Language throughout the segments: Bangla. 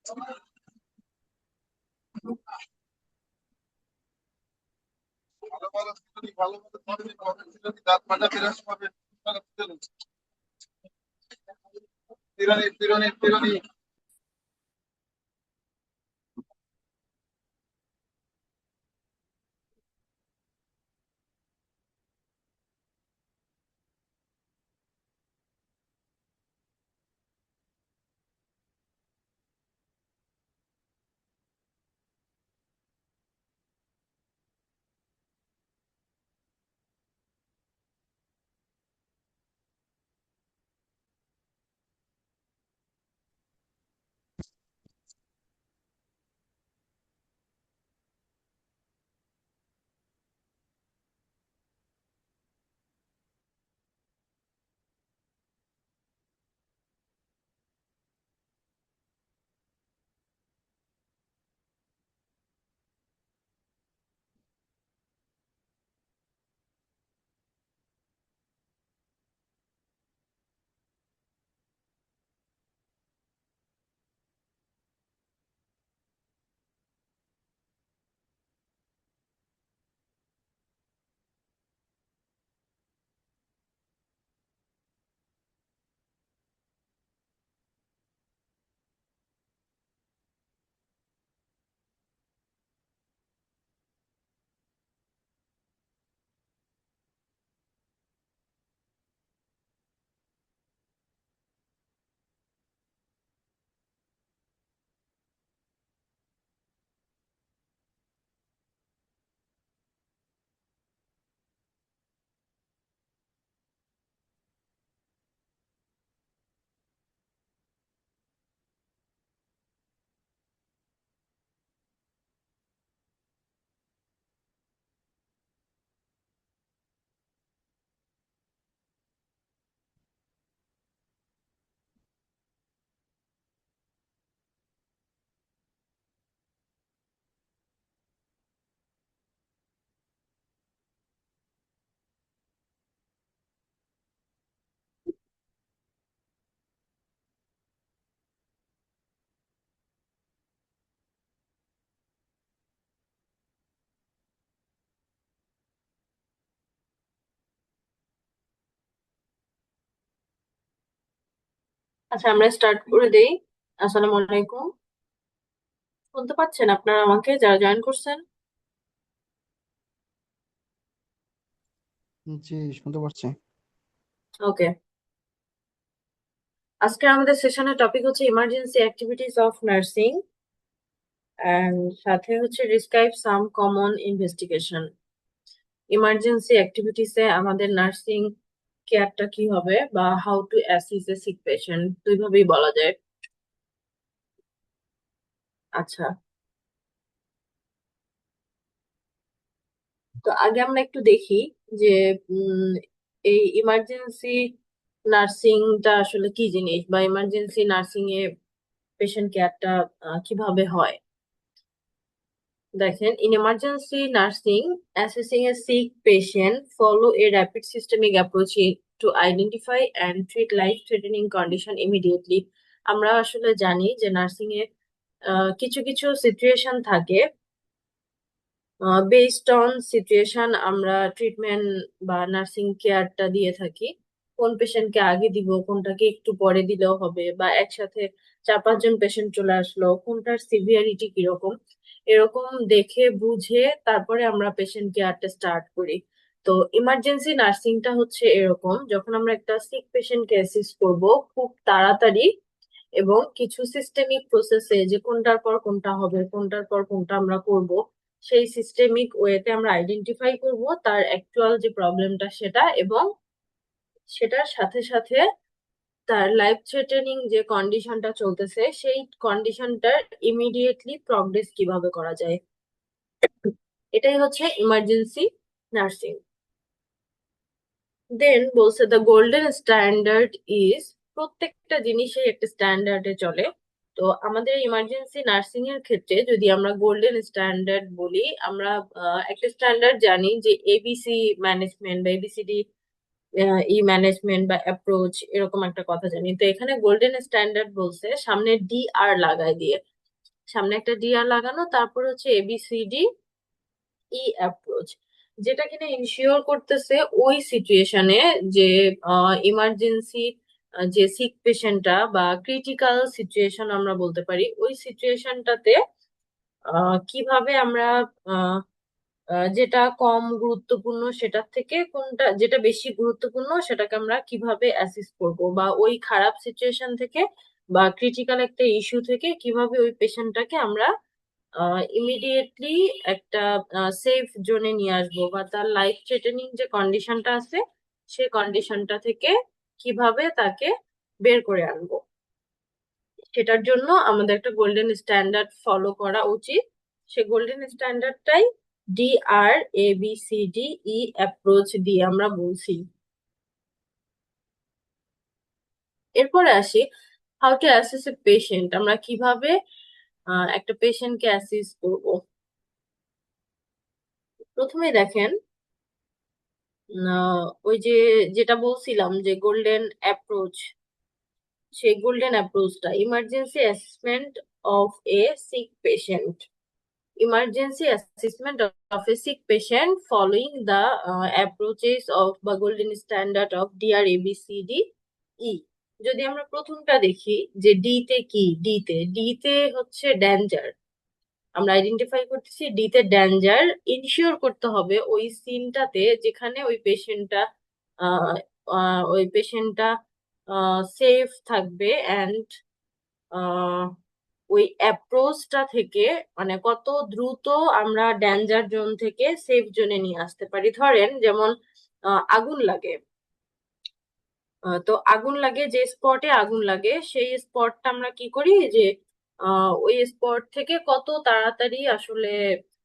ভালো ভালো ছিল, ভালো মতো পড়েনি, কবে ছিল কি দাঁত মাজা বিরাজ হবে। তিরানি তিরানি তিরানি। আচ্ছা, আমরা স্টার্ট করে দেই। আসসালামু আলাইকুম। শুনতে পাচ্ছেন আপনারা আমাকে, যারা জয়েন করছেন? জি, শুনতে পাচ্ছি। ওকে। আজকে আমাদের সেশনের টপিক হচ্ছে emergency activities of nursing, and সাথে হচ্ছে ডিসক্রাইব সাম কমন ইনভেস্টিগেশন। ইমার্জেন্সি অ্যাক্টিভিটিসে আমাদের নার্সিং কেয়ারটা কি হবে, বা how to assist a sick patient, দুইভাবেই বলা যায়। আচ্ছা, তো আগে আমরা একটু দেখি যে উম, এই ইমার্জেন্সি নার্সিংটা আসলে কি জিনিস, বা ইমার্জেন্সি নার্সিং এ পেশেন্ট কেয়ারটা কিভাবে হয়। দেখেন, in emergency nursing, assessing a sick patient follow a rapid systemic approach to identify and treat life threatening condition immediately. আমরা আসলে জানি যে নার্সিং এ কিছু কিছু সিচুয়েশন থাকে, বেসড অন সিচুয়েশন আমরা ট্রিটমেন্ট বা নার্সিং কেয়ারটা দিয়ে থাকি। কোন পেশেন্টকে আগে দিব, কোনটাকে একটু পরে দিলেও হবে, বা একসাথে 4-5 জন পেশেন্ট চলে আসলো, কোনটার সিভিয়ারিটি কিরকম, এরকম দেখে বুঝে তারপরে আমরা পেশেন্ট কেয়ারটা স্টার্ট করি। তো ইমার্জেন্সি নার্সিংটা হচ্ছে এরকম, যখন আমরা একটা সিক পেশেন্টকে অ্যাসিস্ট করব খুব তাড়াতাড়ি এবং কিছু সিস্টেমিক প্রসেসে, যে কোনটার পর কোনটা হবে, কোনটার পর কোনটা আমরা করব, সেই সিস্টেমিক ওয়েতে আমরা আইডেন্টিফাই করব তার অ্যাকচুয়াল যে প্রবলেমটা সেটা, এবং সেটার সাথে সাথে তার লাইফ থ্রেটেনিং যে কন্ডিশনটা চলতেছে সেই কন্ডিশনটার ইমিডিয়েটলি প্রগ্রেস কিভাবে করা যায়। এটাই হচ্ছে ইমার্জেন্সি নার্সিং। দেন বলছে দ্য গোল্ডেন স্ট্যান্ডার্ড ইজ, প্রত্যেকটা জিনিসেই একটা স্ট্যান্ডার্ডে চলে। তো আমাদের ইমার্জেন্সি নার্সিং এর ক্ষেত্রে যদি আমরা গোল্ডেন স্ট্যান্ডার্ড বলি, আমরা একটা স্ট্যান্ডার্ড জানি যে এবিসি ম্যানেজমেন্ট বা এবিসিডি ই ম্যানেজমেন্ট বা অ্যাপ্রোচ, এরকম একটা কথা জানি। তো এখানে গোল্ডেন স্ট্যান্ডার্ড বলছে সামনে ডি আর লাগাই দিয়ে, সামনে একটা ডিআর লাগানো, তারপর হচ্ছে এবিসিডি ই অ্যাপ্রোচ, যেটা কিনা ইনশিওর করতেছে ওই সিচুয়েশনে যে ইমার্জেন্সি যে সিক পেশেন্টটা বা ক্রিটিক্যাল সিচুয়েশন আমরা বলতে পারি, ওই সিচুয়েশনটাতে কিভাবে আমরা আহ, যেটা কম গুরুত্বপূর্ণ সেটার থেকে কোনটা যেটা বেশি গুরুত্বপূর্ণ সেটাকে আমরা কিভাবে অ্যাসিস্ট করব, বা ওই খারাপ সিচুয়েশন থেকে বা ক্রিটিক্যাল একটা ইস্যু থেকে কিভাবে ওই পেশেন্টটাকে আমরা ইমিডিয়েটলি একটা সেফ জোনে নিয়ে আসবো, বা তার লাইফ থ্রেটেনিং যে কন্ডিশনটা আছে সেই কন্ডিশনটা থেকে কিভাবে তাকে বের করে আনবো। সেটার জন্য আমাদের একটা গোল্ডেন স্ট্যান্ডার্ড ফলো করা উচিত। সে গোল্ডেন স্ট্যান্ডার্ডটাই DRABCDE অ্যাপ্রোচ দিয়ে আমরা বলছি। এরপরে আসি how to assess a patient, আমরা কিভাবে একটা পেশেন্টকে অ্যাসিস করব। প্রথমে দেখেন, ওই যে যেটা বলছিলাম যে গোল্ডেন অ্যাপ্রোচ, সেই গোল্ডেন অ্যাপ্রোচটা emergency assessment of a sick patient, emergency assessment of a sick patient following the approaches of the golden standard of DRABCDE। যদি আমরা প্রথমটা দেখি যে ডি তে হচ্ছে ড্যাঞ্জার, আমরা আইডেন্টিফাই করতেছি ডি তে ড্যাঞ্জার, ইনশিওর করতে হবে ওই সিনটাতে যেখানে ওই পেশেন্টটা সেফ থাকবে অ্যান্ড ওই অ্যাপ্রোচটা থেকে মানে কত দ্রুত আমরা ড্যাঞ্জার জোন থেকে সেফ জোনে নিয়ে আসতে পারি। ধরেন যেমন আগুন লাগে, তো আগুন লাগে যে স্পটে আগুন লাগে সেই স্পটটা আমরা কি করি যে ওই স্পট থেকে কত তাড়াতাড়ি আসলে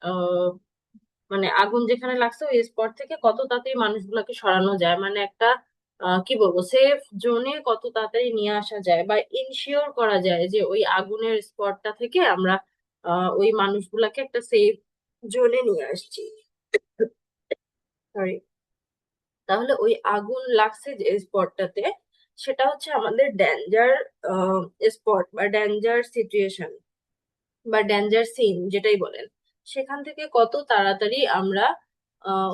আহ, মানে আগুন যেখানে লাগছে ওই স্পট থেকে কত তাড়াতাড়ি মানুষগুলোকে সরানো যায়, মানে একটা কি বলবো সেফ জোনে কত তাড়াতাড়ি নিয়ে আসা যায়, বা ইনশিওর করা যায় যে ওই আগুনের স্পটটা থেকে আমরা ওই মানুষগুলাকে একটা সেফ জোনে নিয়ে আসছি। সরি। তাহলে ওই আগুন লাগছে যে স্পটটাতে, সেটা হচ্ছে আমাদের ডেঞ্জার স্পট বা ডেঞ্জার সিচুয়েশন বা ডেঞ্জার সিন যেটাই বলেন। সেখান থেকে কত তাড়াতাড়ি আমরা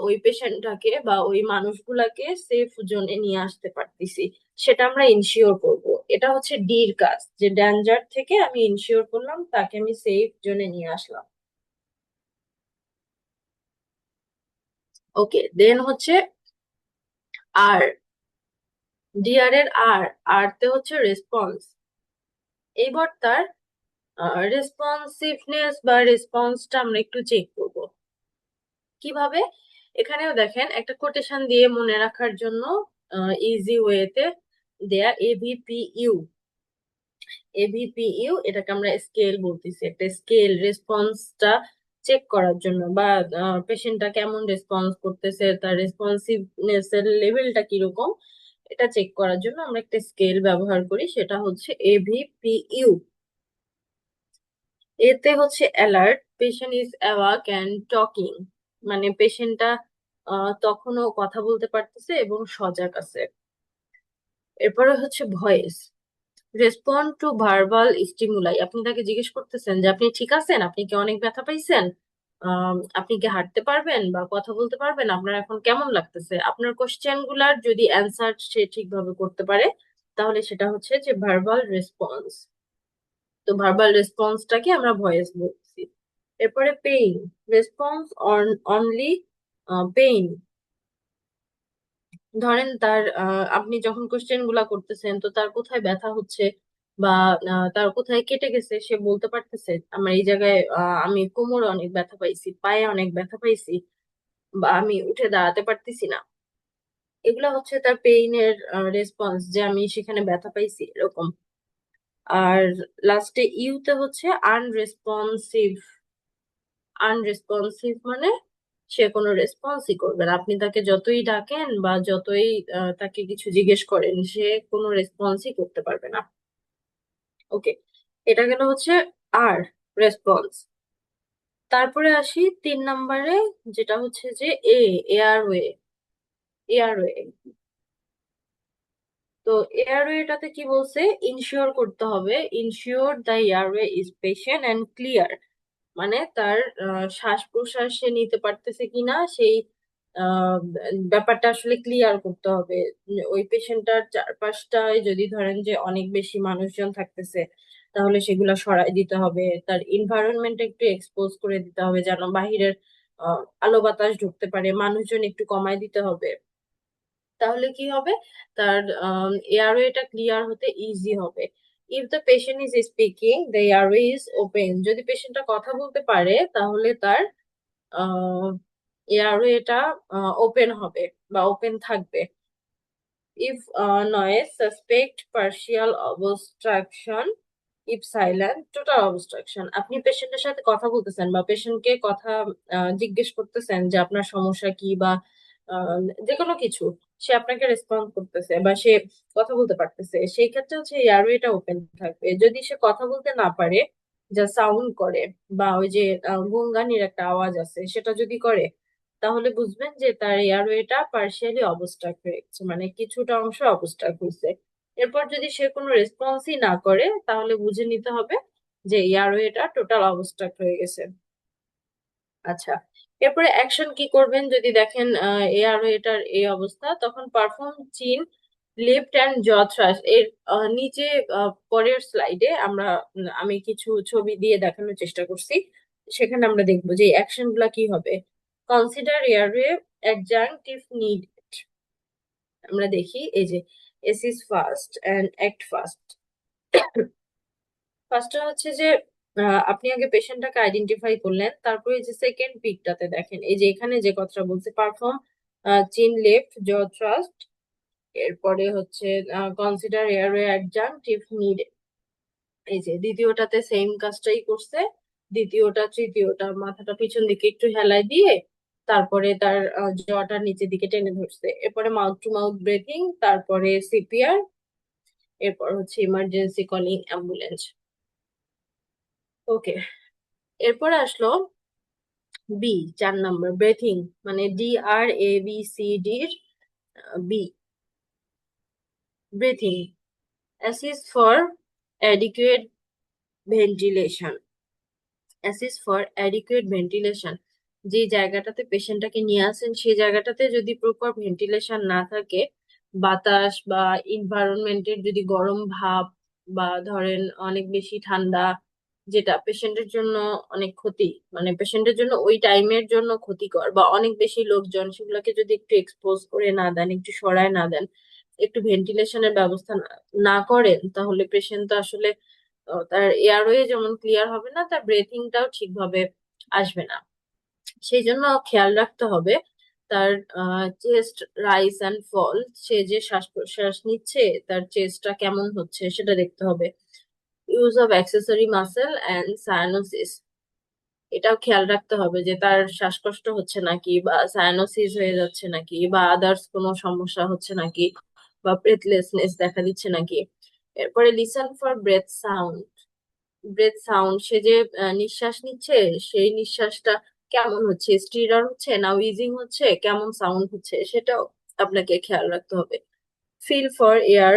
ওই পেশেন্টটাকে বা ওই মানুষগুলাকে সেফ জোনে নিয়ে আসতে পারতেছি সেটা আমরা ইনশিওর করব। এটা হচ্ছে ডির কাজ, যে ডেঞ্জার থেকে আমি ইনশিওর করলাম তাকে আমি সেফ জোনে নিয়ে আসলাম। ওকে, দেন হচ্ছে আর, ডিআর এর আর তে হচ্ছে রেসপন্স। এইবার তার রেসপন্সিভনেস বা রেসপন্সটা আমরা একটু চেক করব। কিভাবে? এখানেও দেখেন একটা কোটেশন দিয়ে মনে রাখার জন্য ইজি ওয়েতে দেয়া এভিপিইউ। এভিপিইউ এটাকে আমরা স্কেল বলতেছি, একটা স্কেল রেসপন্সটা চেক করার জন্য, বা পেশেন্টটা কেমন রেসপন্স করতেছে, তার রেসপন্সিভনেস এর লেভেলটা কিরকম, এটা চেক করার জন্য আমরা একটা স্কেল ব্যবহার করি, সেটা হচ্ছে এভিপিইউ। এতে হচ্ছে alert, patient is awake and talking, মানে পেশেন্টটা তখনও কথা বলতে পারতেছে এবং সজাগ আছে। এরপরে হচ্ছে voice, respond two verbal stimuli, আপনি তাকে জিজ্ঞেস করতেছেন যে আপনি ঠিক আছেন, আপনি কি অনেক ব্যথা পাইছেন, আপনি কি হাঁটতে পারবেন বা কথা বলতে পারবেন, আপনার এখন কেমন লাগতেছে, আপনার কোশ্চেন গুলার যদি অ্যান্সার সে ঠিকভাবে করতে পারে তাহলে সেটা হচ্ছে যে ভার্বাল রেসপন্স। তো ভার্বাল রেসপন্সটাকে আমরা ভয়েস বলছি। এরপরে pain, response on only pain, ধরেন তার আপনি যখন কোশ্চেন গুলা করতেছেন তো তার কোথায় ব্যথা হচ্ছে বা তার কোথায় কেটে গেছে সে বলতে পারতেছে আমার এই জায়গায় আমি কোমরে অনেক ব্যথা পাইছি, পায়ে অনেক ব্যথা পাইছি, বা আমি উঠে দাঁড়াতে পারতেছি না। এগুলা হচ্ছে তার পেইনের রেসপন্স, যে আমি সেখানে ব্যথা পাইছি এরকম। আর লাস্টে ইউতে হচ্ছে আনরেসপন্সিভ। আনরেসপন্সিভ মানে সে কোনো রেসপন্সই করবে না, আপনি তাকে যতই ডাকেন বা যতই তাকে কিছু জিজ্ঞেস করেন সে কোনো রেসপন্সই করতে পারবে না। ওকে, এটা গেল হচ্ছে আর রেসপন্স। তারপরে আসি 3 নম্বরে, যেটা হচ্ছে যে এয়ারওয়ে। এয়ারওয়ে, তো এয়ারওয়েটাতে কি বলছে, ইনশিওর করতে হবে, ensure the airway is patient and clear, মানে তার শ্বাস প্রশ্বাস সে নিতে পারতেছে কিনা সেই আহ, ব্যাপারটা আসলে ক্লিয়ার করতে হবে। ওই পেশেন্টটার চারপাশটায় যদি ধরেন যে অনেক বেশি মানুষজন থাকতেছে, তাহলে সেগুলা সরাই দিতে হবে, তার এনভায়রনমেন্ট একটু এক্সপোজ করে দিতে হবে যেন বাহিরের আলো বাতাস ঢুকতে পারে, মানুষজন একটু কমায় দিতে হবে। তাহলে কি হবে, তার এয়ারওয়েটা ক্লিয়ার হতে ইজি হবে। If the patient is speaking the airway is open, যদি পেশেন্টটা কথা বলতে পারে তাহলে তার এয়ারওয়েটা ওপেন হবে বা ওপেন থাকবে। If noise suspect partial obstruction, if silent total obstruction. আপনি পেশেন্টের সাথে কথা বলতেছেন বা পেশেন্টকে কথা জিজ্ঞেস করতেছেন যে আপনার সমস্যা কি বা আহ, যে কোনো কিছু, সে আপনাকে রেসপন্ড করতেছে বা সে কথা বলতে পারতেছে, সেই ক্ষেত্রে হচ্ছে এয়ারওয়েটা ওপেন থাকবে। যদি সে কথা বলতে না পারে, যা সাউন্ড করে বা ওই যে গুনগানির একটা আওয়াজ আছে সেটা যদি করে, তাহলে বুঝবেন যে তার এয়ারওয়েটা পার্শিয়ালি অবস্ট্রাক্ট হয়ে গেছে, মানে কিছুটা অংশ অবস্ট্রাক্ট হয়েছে। এরপর যদি সে কোনো রেসপন্সই না করে, তাহলে বুঝে নিতে হবে যে এয়ারওয়েটা টোটাল অবস্ট্রাক্ট হয়ে গেছে। আচ্ছা, এরপরে অ্যাকশন কি করবেন যদি দেখেন এয়ারওয়েটার এই অবস্থা, তখন পারফর্ম চিন লিফট অ্যান্ড জ থ্রাস্ট। এর নিচে পরের স্লাইডে আমি কিছু ছবি দিয়ে দেখানোর চেষ্টা করছি, সেখানে আমরা দেখবো যে অ্যাকশন গুলা কি হবে। Consider airway adjunct if need. আমরা দেখি এই যে assess first and act first. ফার্স্টটা হচ্ছে যে আপনি আগে পেশেন্টটাকে আইডেন্টিফাই করলেন, তারপরে এই যে সেকেন্ড পিকটাতে দেখেন এই যে এখানে যে কথাটা বলছে, পারফর্ম চিন লেফট জ থ্রাস্ট, এরপরে হচ্ছে consider airway adjunct if needed. এই যে দ্বিতীয়টাতে সেম কাজটাই করছে, দ্বিতীয়টা তৃতীয়টা মাথাটা পিছন দিকে একটু হেলায় দিয়ে তারপরে তার জটা নিচের দিকে টেনে ধরছে, এরপরে মাউথ টু মাউথ ব্রেথিং, তারপরে সিপিআর, এরপর হচ্ছে ইমার্জেন্সি কলিং অ্যাম্বুলেন্স। ওকে, এরপরে আসলো বি, 4 নম্বর ব্রেথিং, মানে DRABCD B, breathing, assist for adequate ventilation. Assist for adequate ventilation, যে জায়গাটাতে পেশেন্টটাকে নিয়ে আসেন সেই জায়গাটাতে যদি প্রপার ভেন্টিলেশন না থাকে, বাতাস বা ইনভায়রনমেন্টের যদি গরম ভাব বা ধরেন অনেক বেশি ঠান্ডা, যেটা পেশেন্টের জন্য অনেক ক্ষতি, মানে পেশেন্টের জন্য ওই টাইমের জন্য ক্ষতিকর, বা অনেক বেশি লোকজন, সেগুলোকে যদি একটু এক্সপোজ করে না দেন, একটু সরায় না দেন, একটু ভেন্টিলেশনের ব্যবস্থা না করেন, তাহলে পেশেন্ট তো আসলে তার এয়ারওয়ে যেমন ক্লিয়ার হবে না, তার ব্রেথিংটাও ঠিকভাবে আসবে না। সেই জন্য খেয়াল রাখতে হবে তার চেস্ট রাইজ অ্যান্ড ফল, সে যে শ্বাস প্রশ্বাস নিচ্ছে তার চেস্টটা কেমন হচ্ছে সেটা দেখতে হবে। Use of accessory muscle and cyanosis, এটাও খেয়াল রাখতে হবে যে তার শ্বাসকষ্ট হচ্ছে নাকি, বা সায়ানোসিস হয়ে যাচ্ছে নাকি, বা আদার্স কোনো সমস্যা হচ্ছে নাকি, বা ব্রেথলেসনেস দেখা দিচ্ছে নাকি। এরপরে listen for breath sound, breath sound, সে যে নিঃশ্বাস নিচ্ছে সেই নিঃশ্বাসটা কেমন হচ্ছে, স্টিরার হচ্ছে না উইজিং হচ্ছে, কেমন সাউন্ড হচ্ছে সেটাও আপনাকে খেয়াল রাখতে হবে। ফিল ফর এয়ার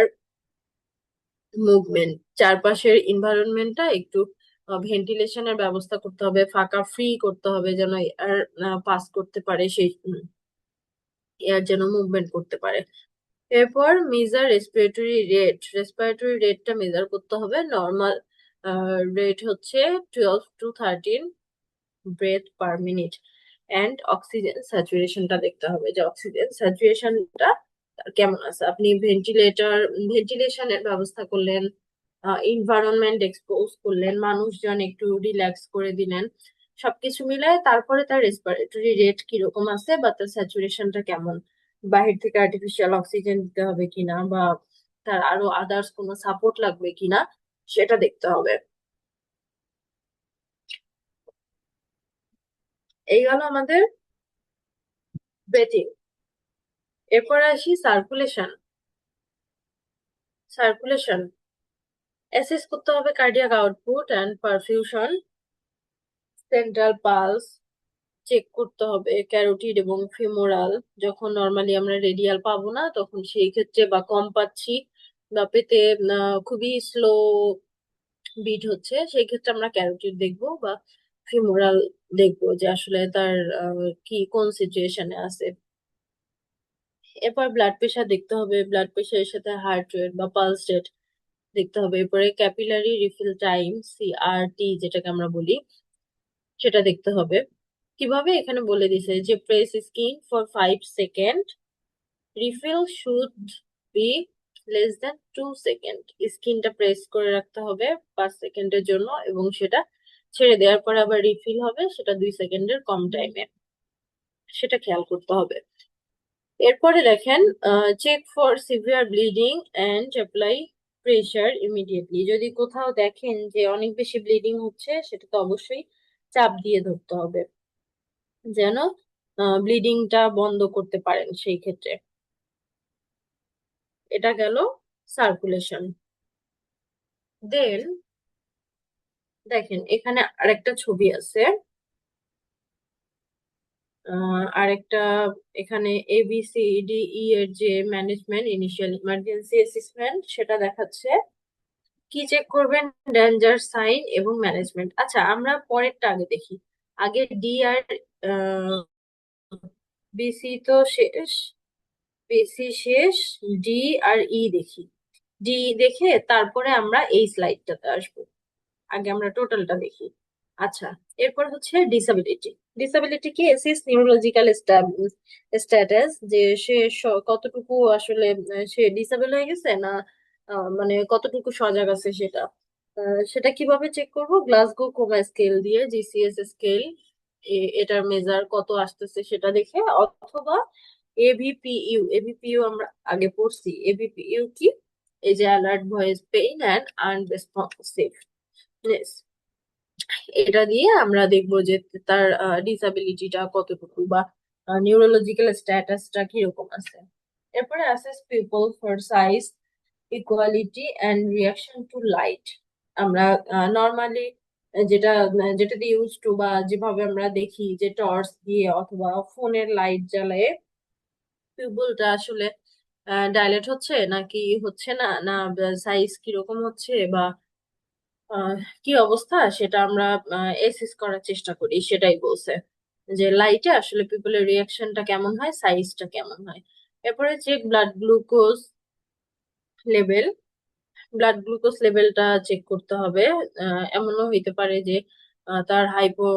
মুভমেন্ট, চারপাশের এনভায়রনমেন্টটা একটু ভেন্টিলেশনের ব্যবস্থা করতে হবে, ফাঁকা ফ্রি করতে হবে যেন এয়ার পাস করতে পারে, সেই এয়ার যেন মুভমেন্ট করতে পারে। এরপর মেজার রেসপিরেটরি রেট, রেসপিরেটরি রেটটা মেজার করতে হবে। নর্মাল রেট হচ্ছে 12 to 13 breath per minute. And oxygen স্যাচুরেশনটা দেখতে হবে যে অক্সিজেন স্যাচুরেশনটা কেমন আছে। আপনি ভেন্টিলেশনের ব্যবস্থা করলেন, এনভায়রনমেন্ট এক্সপোজ করলেন, মানুষজন একটু রিল্যাক্স করে দিলেন, সবকিছু মিলায় তারপরে তার রেসপিরেটরি রেট কিরকম আছে বা তার স্যাচুরেশনটা কেমন, বাহির থেকে আর্টিফিশিয়াল অক্সিজেন দিতে হবে কিনা বা তার আরো আদার্স কোনো সাপোর্ট লাগবে কিনা সেটা দেখতে হবে। এই গেল আমাদের ব্রেথিং। এরপর আসি সার্কুলেশন। সার্কুলেশন অ্যাসেস করতে হবে cardiac output and perfusion, central pulse check করতে হবে, ক্যারোটিড এবং ফিমোরাল, যখন নর্মালি আমরা রেডিয়াল পাবো না তখন সেই ক্ষেত্রে বা কম পাচ্ছি বা পেটে খুবই স্লো বিট হচ্ছে, সেই ক্ষেত্রে আমরা ক্যারোটিড দেখবো বা ফিমোরাল দেখবো যে আসলে তার কি কোন সিচুয়েশনে আছে। এরপর ব্লাড প্রেশার দেখতে হবে, ব্লাড প্রেশারের সাথে হার্ট রেট বা পালস রেট দেখতে হবে। এরপরে ক্যাপিলারি রিফিল টাইম, সিআরটি যেটাকে আমরা বলি, সেটা দেখতে হবে। কিভাবে, এখানে বলে দিছে যে press skin for 5 second, refill should be less than 2 second. স্কিনটা প্রেস করে রাখতে হবে 5 সেকেন্ডের জন্য, এবং সেটা ছেড়ে দেওয়ার পরে আবার রিফিল হবে, সেটা 2 সেকেন্ডের কম টাইমে, সেটা খেয়াল করতে হবে। এরপরে দেখেন, check for severe bleeding and apply pressure immediately. যদি কোথাও দেখেন যে অনেক বেশি ব্লিডিং হচ্ছে, সেটা তো অবশ্যই চাপ দিয়ে ধরতে হবে যেন ব্লিডিংটা বন্ধ করতে পারেন সেই ক্ষেত্রে। এটা গেল সার্কুলেশন। দেন দেখেন এখানে আরেকটা ছবি আছে, আরেকটা, এখানে ABCDE এর যে ম্যানেজমেন্ট ইনিশিয়াল ইমার্জেন্সি অ্যাসেসমেন্ট সেটা দেখাচ্ছে। কি চেক করবেন? ডেঞ্জার সাইন এবং ম্যানেজমেন্ট। আচ্ছা, আমরা পরেরটা আগে দেখি। আগে ডি আর বিসি তো শেষ, বিসি শেষ, ডি আর ই দেখি। ডি দেখে তারপরে আমরা এই স্লাইডটাতে আসবো। আগে আমরা টোটালটা দেখি। আচ্ছা, এরপর হচ্ছে ডিসাবিলিটি। ডিসাবিলিটি কি? এসিস নিউরোলজিক্যাল স্ট্যাটাস, যে সে কতটুকু আসলে সে ডিসেবল হয়ে গেছে না, মানে কতটুকু সজাগ আছে সেটা। সেটা কিভাবে চেক করব? গ্লাসগো কোমা স্কেল দিয়ে, জিসিএস স্কেল, এটার মেজার কত আসতেছে সেটা দেখে, অথবা এবিপিইউ। এবিপিইউ আমরা আগে পড়ছি। এবিপিইউ কি? এই যে অ্যালার্ট ভয়েস পেইন অ্যান্ড আনরেসপন্সিভ, এটা দিয়ে আমরা দেখবো যে তার ডিসাবিলিটিটা কতটুকু বা নিউরোলজিক্যাল স্ট্যাটাসটা কিরকম আছে। এরপরে assess pupil for size, equality and reaction to light. আমরা নর্মালি যেটা যেটাতে ইউজ টু বা যেভাবে আমরা দেখি যে টর্চ দিয়ে অথবা ফোনের লাইট জ্বালায় পিউপলটা আসলে ডাইলেট হচ্ছে নাকি হচ্ছে না, না সাইজ কিরকম হচ্ছে বা আহ, কি অবস্থা, সেটা আমরা এসেস করার চেষ্টা করি। সেটাই বলছে যে লাইটে আসলে পিপলের রিয়াকশনটা কেমন হয়, সাইজটা কেমন হয়। এরপরে check blood glucose level. Blood glucose লেভেলটা চেক করতে হবে। এমনও হইতে পারে যে তার হাইপো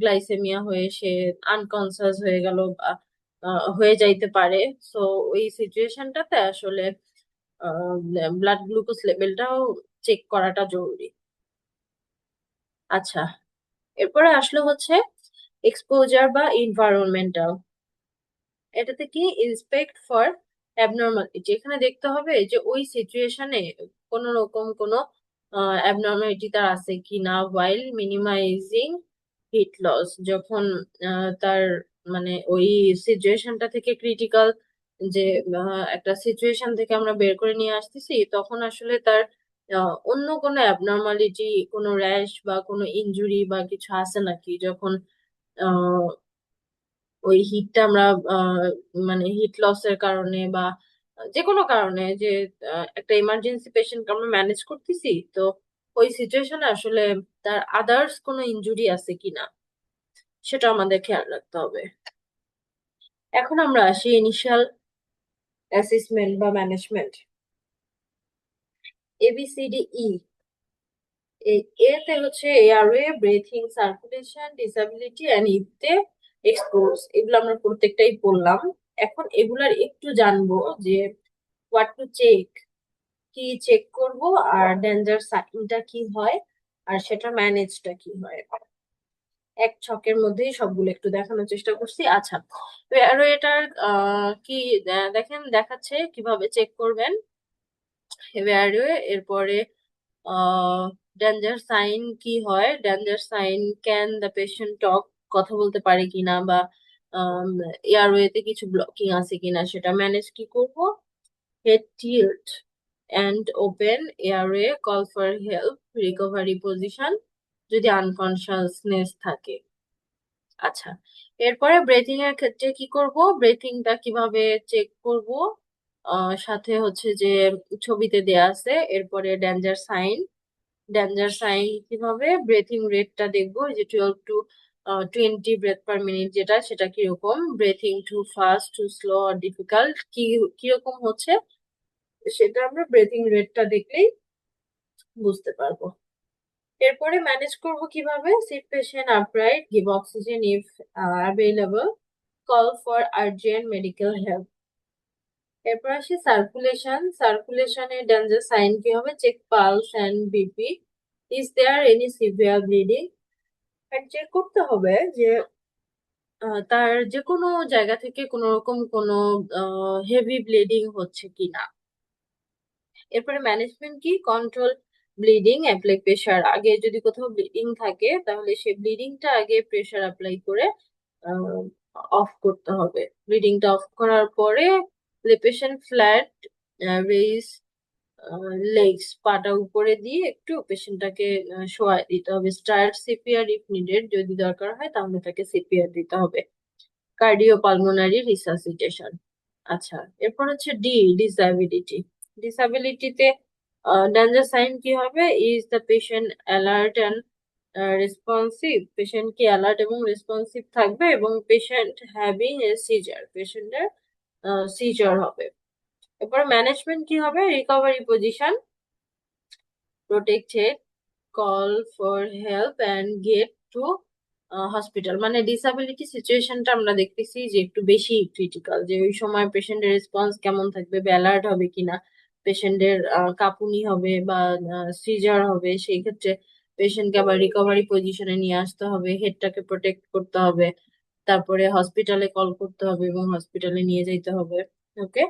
গ্লাইসেমিয়া হয়ে সে আনকনসাস হয়ে গেল বা হয়ে যাইতে পারে। সো ওই সিচুয়েশনটাতে আসলে ব্লাড গ্লুকোজ লেভেলটাও চেক করাটা জরুরি। আচ্ছা, এরপরে আসলে হচ্ছে এক্সপোজার বা এনভায়রনমেন্টাল। এটাতে কি? Inspect for abnormality. এখানে দেখতে হবে যে ওই সিচুয়েশনে কোন রকম কোনো অ্যাবনর্মালিটি তার আছে কিনা, ওয়াইল মিনিমাইজিং হিট লস। যখন তার মানে ওই সিচুয়েশনটা থেকে ক্রিটিক্যাল যে একটা সিচুয়েশন থেকে আমরা বের করে নিয়ে আসতেছি, তখন আসলে তার অন্য কোনো অ্যাবনর্মালিটি, কোনো র্যাশ বা কোনো ইনজুরি বা কিছু আছে নাকি, যখন ওই হিটটা আমরা আহ, মানে হিট লসের কারণে বা যে কোনো কারণে যে একটা ইমার্জেন্সি পেশেন্টকে আমরা ম্যানেজ করতেছি, তো ওই সিচুয়েশনে আসলে তার আদার্স কোনো ইনজুরি আছে কিনা সেটা আমাদের খেয়াল রাখতে হবে। এখন আমরা আসি ইনিশিয়াল অ্যাসেসমেন্ট বা ম্যানেজমেন্ট, ABCDE। এতে হচ্ছে airway, breathing, circulation, disability and ইতে এক্সপোজ। এগুলো আমরা প্রত্যেকটাই পড়লাম। এখন এগুলার একটু জানবো যে হোয়াট টু চেক, কি চেক করব, আর ডেঞ্জার সাইনটা কি হয়, আর সেটা ম্যানেজটা কি হয়। এক ছকের মধ্যেই সবগুলো একটু দেখানোর চেষ্টা করছি। আচ্ছা, তো আরো এটার কি দেখেন দেখাচ্ছে কিভাবে চেক করবেন এভারওয়ে। এরপরে ডেঞ্জার সাইন কি হয়, danger sign, can the patient talk, কথা বলতে পারে কিনা, বা এয়ারওয়েতে কিছু ব্লকিং আছে কিনা, সেটা ম্যানেজ কি করব। Head tilt and open airway, call for help, recovery position যদি আনকনসাসনেস থাকে। আচ্ছা, এরপরে ব্রেথিং এর ক্ষেত্রে কি করব, ব্রেথিংটা কিভাবে চেক করব, সাথে হচ্ছে যে ছবিতে দেয়া আছে। এরপরে ডেঞ্জার সাইন কিভাবে, ব্রেথিং রেটটা দেখবো, যে 12 to 20 ব্রেথ পার মিনিট, যেটা সেটা কিরকম, breathing too fast, too slow আর ডিফিকাল্ট, কিরকম হচ্ছে, সেটা আমরা ব্রেথিং রেটটা দেখলেই বুঝতে পারবো। এরপরে ম্যানেজ করব কিভাবে, sit patient upright, give oxygen if available, call for urgent medical help. এরপর আসি সার্কুলেশনের ডেঞ্জার সাইন কি হবে, check pulse and BP, is there any severe bleeding, check করতে হবে যে তার যে কোনো জায়গা থেকে কোনো রকম কোনো হেভি ব্লিডিং হচ্ছে কিনা। এরপরে ম্যানেজমেন্ট কি, কন্ট্রোল ব্লিডিং, অ্যাপ্লাই প্রেশার, আগে যদি কোথাও ব্লিডিং থাকে তাহলে সেই ব্লিডিংটা আগে প্রেশার অ্যাপ্লাই করে অফ করতে হবে। ব্লিডিংটা অফ করার পরে পেশেন্ট ফ্ল্যাট রেইজ লেগস, পাটা উপরে দিয়ে একটু পেশেন্টটাকে শোয়ায় দিতে হবে। স্টার্ট সিপিআর ইফ নিডেড, যদি দরকার হয় তাহলে তাকে সিপিআর দিতে হবে। Cardio pulmonary resuscitation. আচ্ছা, এরপর হচ্ছে ডিসাবিলিটি। ডিসাবিলিটিতে ডেঞ্জার সাইন কি হবে, is the patient alert and responsive, patient কি অ্যালার্ট এবং রেসপন্সিভ থাকবে, এবং পেশেন্ট হ্যাভিং এ সিজার, পেশেন্টের সিজার হবে। এরপর ম্যানেজমেন্ট কি হবে, recovery position, protected, call for help and get to hospital. মানে ডিসাবিলিটি সিচুয়েশনটা আমরা দেখতেছি যে একটু বেশি ক্রিটিক্যাল, যে ওই সময় পেশেন্টের রেসপন্স কেমন থাকবে, অ্যালার্ট হবে কিনা, পেশেন্টের কাঁপুনি হবে বা সিজার হবে, সেই ক্ষেত্রে পেশেন্টকে আবার রিকভারি পজিশনে নিয়ে আসতে হবে, হেডটাকে প্রোটেক্ট করতে হবে, তারপরে হসপিটালে কল করতে হবে এবং হসপিটালে নিয়ে যেতে হবে। ওকে,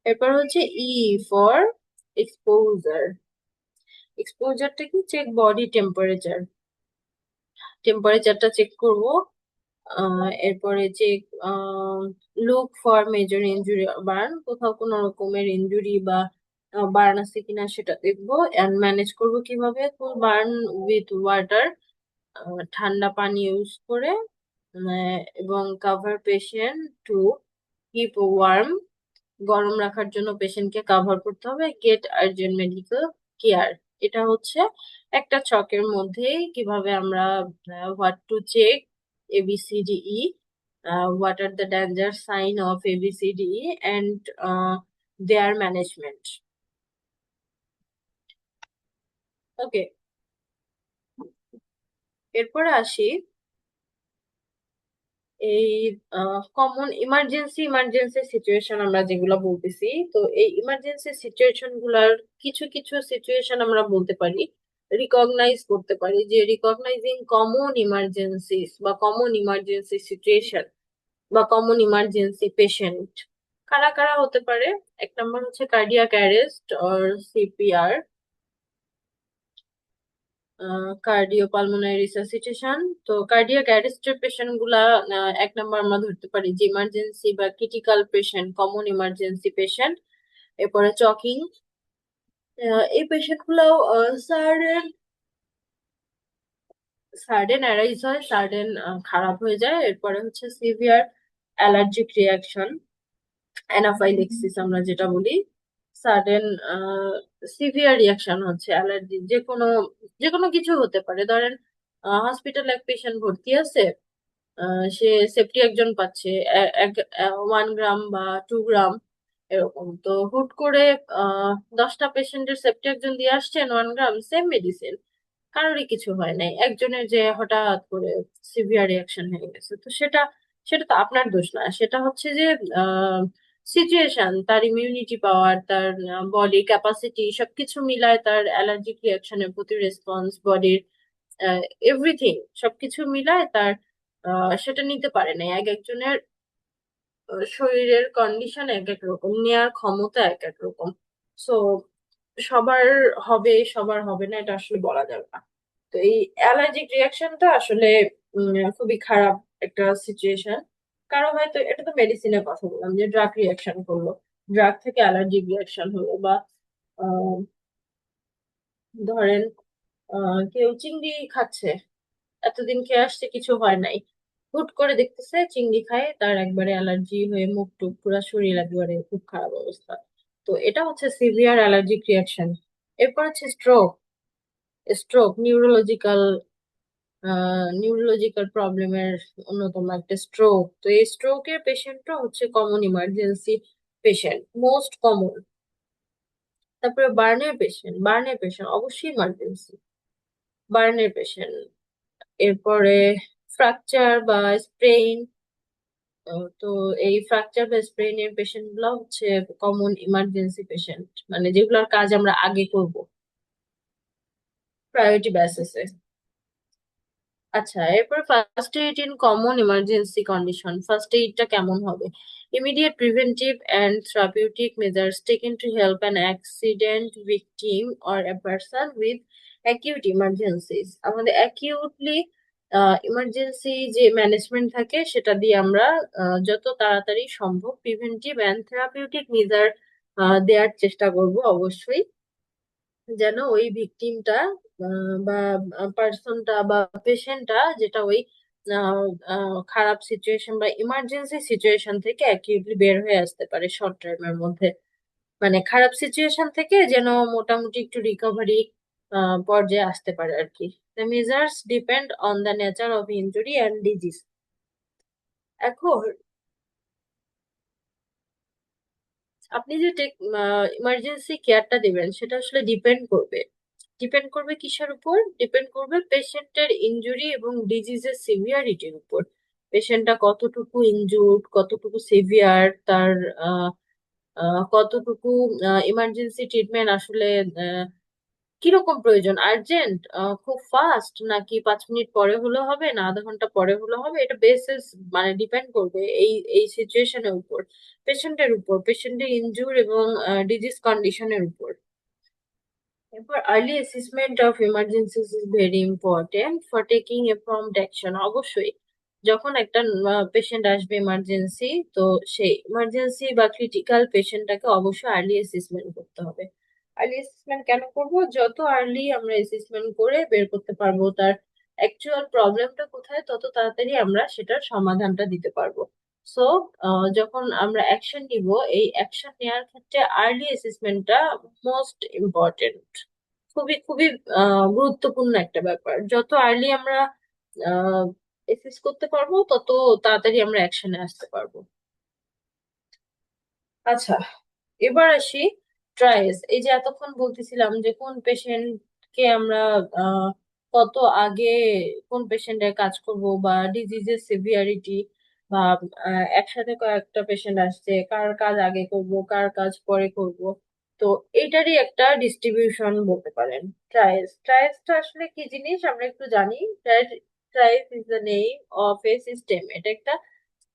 এরপর হচ্ছে ই ফর এক্সপোজার। এক্সপোজারটা কি, চেক বডি টেম্পারেচারটা চেক করব। এরপরে check look for major injury, burn, কোথাও কোনো রকমের ইনজুরি বা বার্ন আছে কিনা সেটা দেখবো। অ্যান্ড ম্যানেজ করব কিভাবে, বার্ন উইথ ওয়াটার, ঠান্ডা পানি ইউজ করে, এবং cover patient to keep worm, গরম রাখার জন্য পেশেন্টকে কাভার করতে হবে, গেট আর্জেন্ট মেডিকেল কেয়ার। এটা হচ্ছে একটা ছকের মধ্যেই কিভাবে আমরা what to check, ABCDE, what are the danger sign of ABCDE and their management. ওকে, এরপরে আসি এই কমন ইমার্জেন্সি সিচুয়েশন আমরা যেগুলো বলতেছি, তো এই ইমার্জেন্সি সিচুয়েশন গুলার কিছু কিছু সিচুয়েশন আমরা বলতে পারি, রিকগনাইজ করতে পারি, যে রিকগনাইজিং কমন ইমার্জেন্সিস বা কমন ইমার্জেন্সি সিচুয়েশন বা কমন ইমার্জেন্সি পেশেন্ট কারা কারা হতে পারে। এক নম্বর হচ্ছে cardiac arrest or CPR, cardiopulmonary resuscitation. তো কার্ডিয়াক অ্যারেস্টের পেশেন্ট গুলা এক নম্বর আমরা ধরতে পারি যে ইমার্জেন্সি বা critical patient, common emergency patient. এরপরে চকিং, এই পেশেন্ট গুলাও সাডেন সাডেন অ্যারাইজ হয়, সাডেন খারাপ হয়ে যায়। এরপরে হচ্ছে সিভিয়ার অ্যালার্জিক রিয়াকশন, অ্যানাফাইলেক্সিস আমরা যেটা বলি, সাডেন সিভিয়ার রিয়াকশন হচ্ছে অ্যালার্জি, যে কোনো কিছু হতে পারে। ধরেন হসপিটালে এক পেশেন্ট ভর্তি আছে, সে সেফটি একজন পাচ্ছে 1 গ্রাম বা 2 গ্রাম এরকম, তো হুট করে 10টা পেশেন্টের সেফটি একজন দিয়ে আসছেন 1 গ্রাম সেম মেডিসিন, কারোরই কিছু হয় নাই, একজনের যে হঠাৎ করে সিভিয়ার রিয়াকশন হয়ে গেছে, তো সেটা সেটা তো আপনার দোষ না, সেটা হচ্ছে যে সিচুয়েশন, তার ইমিউনিটি পাওয়ার, তার বডি ক্যাপাসিটি সবকিছু মিলায় তার অ্যালার্জিক রিয়াকশনের প্রতি রেসপন্স, বডির এভরিথিং সবকিছু মিলায় তার সেটা নিতে পারে না। এক একজনের শরীরের কন্ডিশন এক এক রকম, নেয়ার ক্ষমতা এক এক রকম। সো সবার হবে সবার হবে না, এটা আসলে বলা যাবে না। তো এই অ্যালার্জিক রিয়াকশনটা আসলে খুবই খারাপ একটা সিচুয়েশন। কারো হয়তো, এটা তো মেডিসিনের কথা বললাম, যে ড্রাগ রিয়াকশন করলো, ড্রাগ থেকে অ্যালার্জিক রিয়াকশন হলো, বা আহ, ধরেন কেউ চিংড়ি খাচ্ছে, এতদিন খেয়ে আসছে কিছু হয় নাই, হুট করে দেখতেছে চিংড়ি খায় তার একবারে অ্যালার্জি হয়ে মুখ টুক পুরো শরীর একবারে খুব খারাপ অবস্থা। তো এটা হচ্ছে সিভিয়ার অ্যালার্জিক রিয়াকশন। এরপর হচ্ছে স্ট্রোক। স্ট্রোক নিউরোলজিক্যাল প্রবলেমের অন্যতম একটা স্ট্রোক। তো এই স্ট্রোকের পেশেন্টরা হচ্ছে common emergency patient, most common. তারপরে বার্নের পেশেন্ট অবশ্যই ইমার্জেন্সি, বার্নের পেশেন্ট। এরপরে ফ্র্যাকচার বা স্প্রেইন। তো এই ফ্র্যাকচার বা স্প্রেইন এর পেশেন্ট গুলো হচ্ছে কমন ইমার্জেন্সি পেশেন্ট, মানে যেগুলোর কাজ আমরা আগে করব প্রায়োরিটি বেসিসে। আচ্ছা, এরপর first aid in common emergency condition. First এইডটা কেমন হবে? Immediate preventive and therapeutic measures taken to help an accident victim or a person with acute emergencies. আমাদের অ্যাকিউটলি ইমার্জেন্সি যে ম্যানেজমেন্ট থাকে সেটা দিয়ে আমরা যত তাড়াতাড়ি সম্ভব প্রিভেন্টিভ অ্যান্ড থেরাপিউটিক মেজার দেওয়ার চেষ্টা করব অবশ্যই, যেন ওই ভিকটিমটা বা পার্সনটা বা পেশেন্টটা যেটা ওই খারাপ সিচুয়েশন বা ইমার্জেন্সি সিচুয়েশন থেকে অ্যাকিউটলি বের হয়ে আসতে পারে শর্ট টাইমের মধ্যে। মানে খারাপ সিচুয়েশন থেকে যেন মোটামুটি একটু রিকভারি পর্যায়ে আসতে পারে আর কি। The measures depend on the nature of injury and disease. এখন আপনি যে ইমার্জেন্সি কেয়ারটা দিবেন সেটা আসলে ডিপেন্ড করবে কিসের উপর? ডিপেন্ড করবে পেশেন্টের ইনজুরি এবং ডিজিজের সিভিয়ারিটির উপর। পেশেন্টটা কতটুকু ইনজুর্ড, কতটুকু সিভিয়ার, তার আহ, কতটুকু ইমার্জেন্সি ট্রিটমেন্ট আসলে কিরকম প্রয়োজন, আর্জেন্ট, খুব ফাস্ট, নাকি 5 মিনিট পরে হলে হবে, না আধা ঘন্টা পরে হলে হবে। এটা বেসিস মানে ডিপেন্ড করবে এই এই সিচুয়েশনের উপর, পেশেন্টের ইনজুর এবং ডিজিজ কন্ডিশনের উপর। এরপর early assessment of emergencies is very important for taking a prompt action. অবশ্যই যখন একটা পেশেন্ট আসবে ইমার্জেন্সি, তো সেই ইমার্জেন্সি বা ক্রিটিক্যাল পেশেন্টটাকে অবশ্যই আর্লি অ্যাসেসমেন্ট করতে হবে। আর্লি অ্যাসেসমেন্ট কেন করব? যত আর্লি আমরা অ্যাসেসমেন্ট করে বের করতে পারবো তার অ্যাকচুয়াল প্রবলেমটা কোথায়, তত তাড়াতাড়ি আমরা সেটার সমাধানটা দিতে পারবো। সো যখন আমরা অ্যাকশন নিব, এই অ্যাকশন নেওয়ার ক্ষেত্রে আর্লি অ্যাসেসমেন্টটা মোস্ট ইম্পর্টেন্ট। খুবই খুবই গুরুত্বপূর্ণ একটা ব্যাপার। যত আর্লি আমরা অ্যাসেস করতে পারবো তত তাড়াতাড়ি আমরা অ্যাকশনে আসতে পারবো। আচ্ছা, এবার আসি ট্রায়াস। এই যে এতক্ষণ বলতেছিলাম যে কোন পেশেন্টকে আমরা আহ, কত আগে কোন পেশেন্টের কাজ করব, বা ডিজিজের সিভিয়ারিটি, বা একসাথে কয়েকটা পেশেন্ট আসছে কার কাজ আগে করব কার কাজ পরে করব। তো এইটারই একটা ডিস্ট্রিবিউশন বলতে পারেন ট্রায়াসটা আসলে কি জিনিস আমরা একটু জানি। Triage is the name of a system. এটা একটা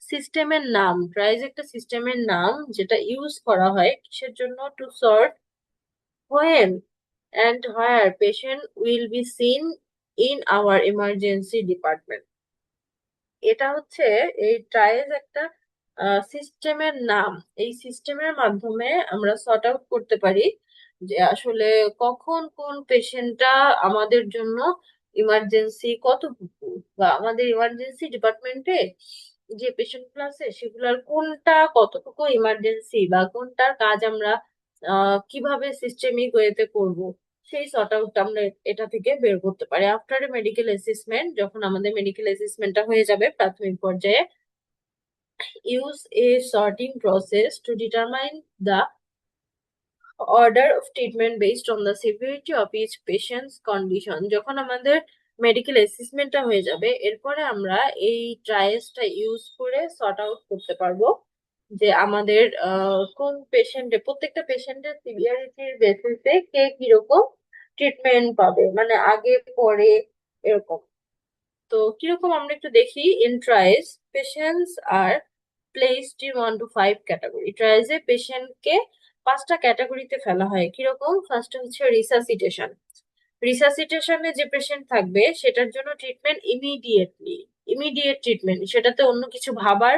সিস্টেমের নাম। ট্রাইজ একটা সিস্টেমের নাম যেটা ইউজ করা হয় কিসের জন্য? Two sort when and where patient will be seen in our emergency department. এটা হচ্ছে এই ট্রাইজ একটা সিস্টেমের নাম। এই সিস্টেমের মাধ্যমে আমরা সর্ট আউট করতে পারি যে আসলে কখন কোন পেশেন্টটা আমাদের জন্য ইমার্জেন্সি কতটুকু, বা আমাদের ইমার্জেন্সি ডিপার্টমেন্টে যে পেশেন্ট গুলো আছে সেগুলোর কোনটা কতটুকু ইমার্জেন্সি, বা কোনটার কাজ আমরা কিভাবে সিস্টেমিক ওয়েতে করব, সেই সর্ট আউটটা আমরা এটা থেকে বের করতে পারি আফটার মেডিকেল অ্যাসেসমেন্ট। যখন আমাদের মেডিকেল অ্যাসেসমেন্টটা হয়ে যাবে প্রাথমিক পর্যায়ে, use a sorting process to determine the order of treatment based on the severity of each patient's condition. যখন আমাদের মেডিকেল অ্যাসেসমেন্টটা হয়ে যাবে, এরপরে আমরা এই ট্রায়াসটা ইউজ করে সর্ট আউট করতে পারবো যে আমাদের কোন পেশেন্টে, প্রত্যেকটা পেশেন্টের সিভিয়ারিটির বেসিসে কে কিরকম ট্রিটমেন্ট পাবে, মানে আগে পরে এরকম। তো কিরকম আমরা একটু দেখি। In triage patients are placed in 1 to 5 category. ট্রায়াসে পেশেন্টকে 5টা ক্যাটাগরিতে ফেলা হয়। কিরকম? ফার্স্ট হচ্ছে রিসাসিটেশন। রিসাসিটেশনে যে পেশেন্ট থাকবে সেটার জন্য ট্রিটমেন্ট ইমিডিয়েট ট্রিটমেন্ট, সেটাতে অন্য কিছু ভাবার,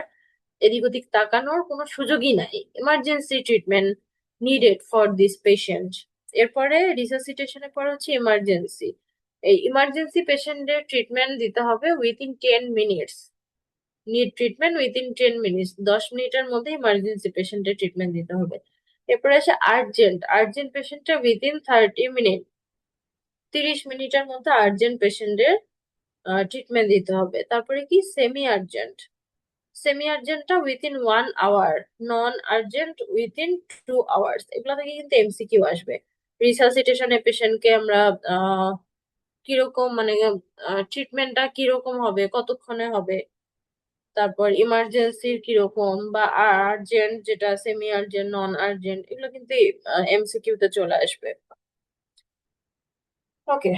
এদিক ওদিক তাকানোর কোনো সুযোগই নাই। Emergency treatment needed for this patient. এরপরে রিসাসিটেশনের পর হচ্ছে ইমার্জেন্সি। এই ইমার্জেন্সি পেশেন্টের ট্রিটমেন্ট দিতে হবে within 10 minutes. Need treatment within 10 minutes, 10 মিনিটের মধ্যে ইমার্জেন্সি পেশেন্টের ট্রিটমেন্ট দিতে হবে। এরপরে আসে আর্জেন্ট। আর্জেন্ট পেশেন্টটা উইদিন 30 মিনিট, 30 মিনিটের মধ্যে আর্জেন্ট পেশেন্টের ট্রিটমেন্ট দিতে হবে। তারপরে কি সেমি আর্জেন্ট, সেমি আর্জেন্টটা within 1 hour, non urgent within 2 hours. এগুলো থেকে কিন্তু এমসিকিউ আসবে। রিসাসিটেশনে পেশেন্টকে আমরা কিরকম মানে ট্রিটমেন্টটা কিরকম হবে, কতক্ষণে হবে, তারপর ইমার্জেন্সির কিরকম, বা আর্জেন্ট যেটা, সেমি আর্জেন্ট, নন আর্জেন্ট, এগুলো কিন্তু এমসিকিউ তে চলে আসবে। ওকে,